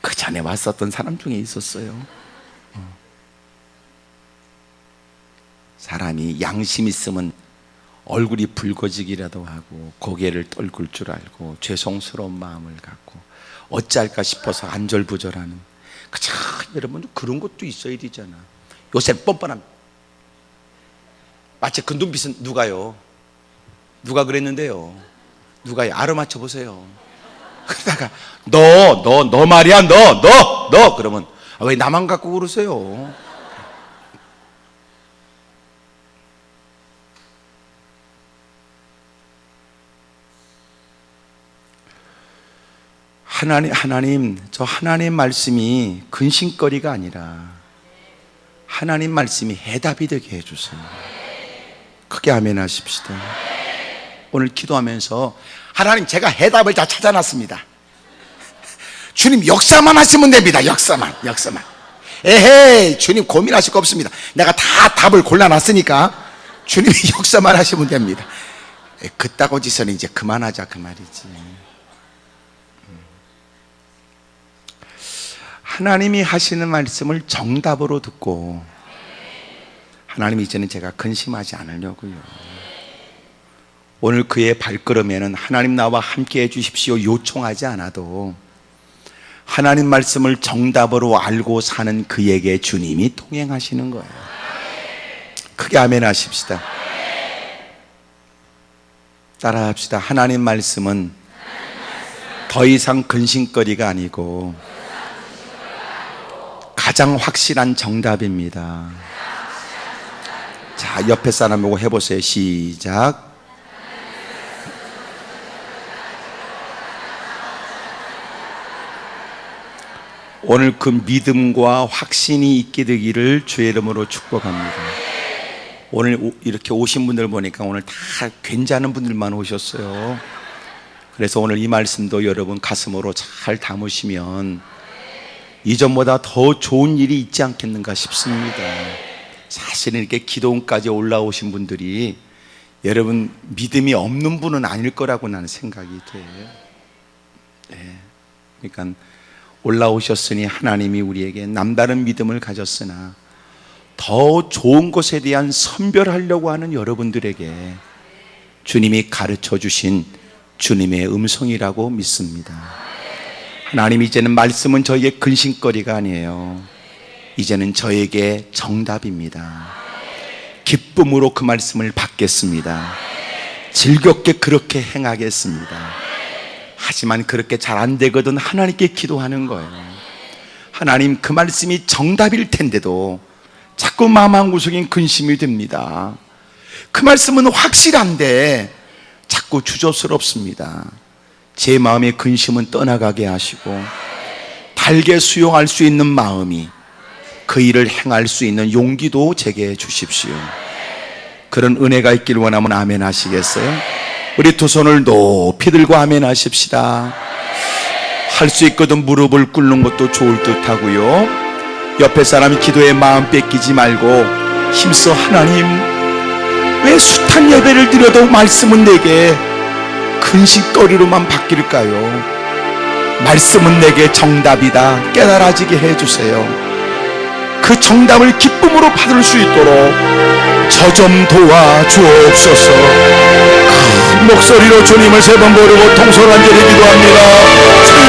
그 전에 왔었던 사람 중에 있었어요. 사람이 양심 있으면 얼굴이 붉어지기라도 하고 고개를 떨굴 줄 알고 죄송스러운 마음을 갖고 어찌할까 싶어서 안절부절하는, 그쵸? 여러분 그런 것도 있어야 되잖아. 요새 뻔뻔함. 마치 그 눈빛은 누가 그랬는데요? 누가요? 알아맞혀 보세요. 그러다가 너 말이야, 너 그러면 왜 나만 갖고 그러세요? 하나님, 저 하나님 말씀이 근심거리가 아니라 하나님 말씀이 해답이 되게 해주세요. 크게 아멘 하십시다. 오늘 기도하면서 하나님, 제가 해답을 다 찾아놨습니다. 주님 역사만 하시면 됩니다. 역사만. 에헤이, 주님 고민하실 거 없습니다. 내가 다 답을 골라놨으니까 주님이 역사만 하시면 됩니다. 그따구 짓은 이제 그만하자 그 말이지. 하나님이 하시는 말씀을 정답으로 듣고, 하나님 이제는 제가 근심하지 않으려고요. 오늘 그의 발걸음에는 하나님 나와 함께 해주십시오 요청하지 않아도 하나님 말씀을 정답으로 알고 사는 그에게 주님이 통행하시는 거예요. 크게 아멘 하십시다. 따라합시다. 하나님 말씀은 더 이상 근심거리가 아니고 가장 확실한 정답입니다. 자, 옆에 사람 보고 해보세요. 시작. 오늘 그 믿음과 확신이 있게 되기를 주의 이름으로 축복합니다. 오늘 이렇게 오신 분들 보니까 오늘 다 괜찮은 분들만 오셨어요. 그래서 오늘 이 말씀도 여러분 가슴으로 잘 담으시면 이전보다 더 좋은 일이 있지 않겠는가 싶습니다. 사실은 이렇게 기도원까지 올라오신 분들이 여러분 믿음이 없는 분은 아닐 거라고 나는 생각이 돼요. 네. 그러니까 올라오셨으니 하나님이 우리에게 남다른 믿음을 가졌으나 더 좋은 것에 대한 선별하려고 하는 여러분들에게 주님이 가르쳐 주신 주님의 음성이라고 믿습니다. 하나님, 이제는 말씀은 저에게 근심거리가 아니에요. 이제는 저에게 정답입니다. 기쁨으로 그 말씀을 받겠습니다. 즐겁게 그렇게 행하겠습니다. 하지만 그렇게 잘 안 되거든 하나님께 기도하는 거예요. 하나님, 그 말씀이 정답일 텐데도 자꾸 마음 한구석엔 근심이 됩니다. 그 말씀은 확실한데 자꾸 주저스럽습니다. 제 마음의 근심은 떠나가게 하시고 달게 수용할 수 있는 마음이, 그 일을 행할 수 있는 용기도 제게 주십시오. 그런 은혜가 있길 원하면 아멘 하시겠어요? 우리 두 손을 높이 들고 아멘 하십시다. 할 수 있거든 무릎을 꿇는 것도 좋을 듯 하고요. 옆에 사람이 기도에 마음 뺏기지 말고 힘써 하나님, 왜 숱한 예배를 드려도 말씀은 내게 근심거리로만 바뀔까요? 말씀은 내게 정답이다 깨달아지게 해주세요. 그 정답을 기쁨으로 받을 수 있도록 저 좀 도와주옵소서. 큰 목소리로 주님을 세 번 부르고 통솔 완전히 기도합니다. 주여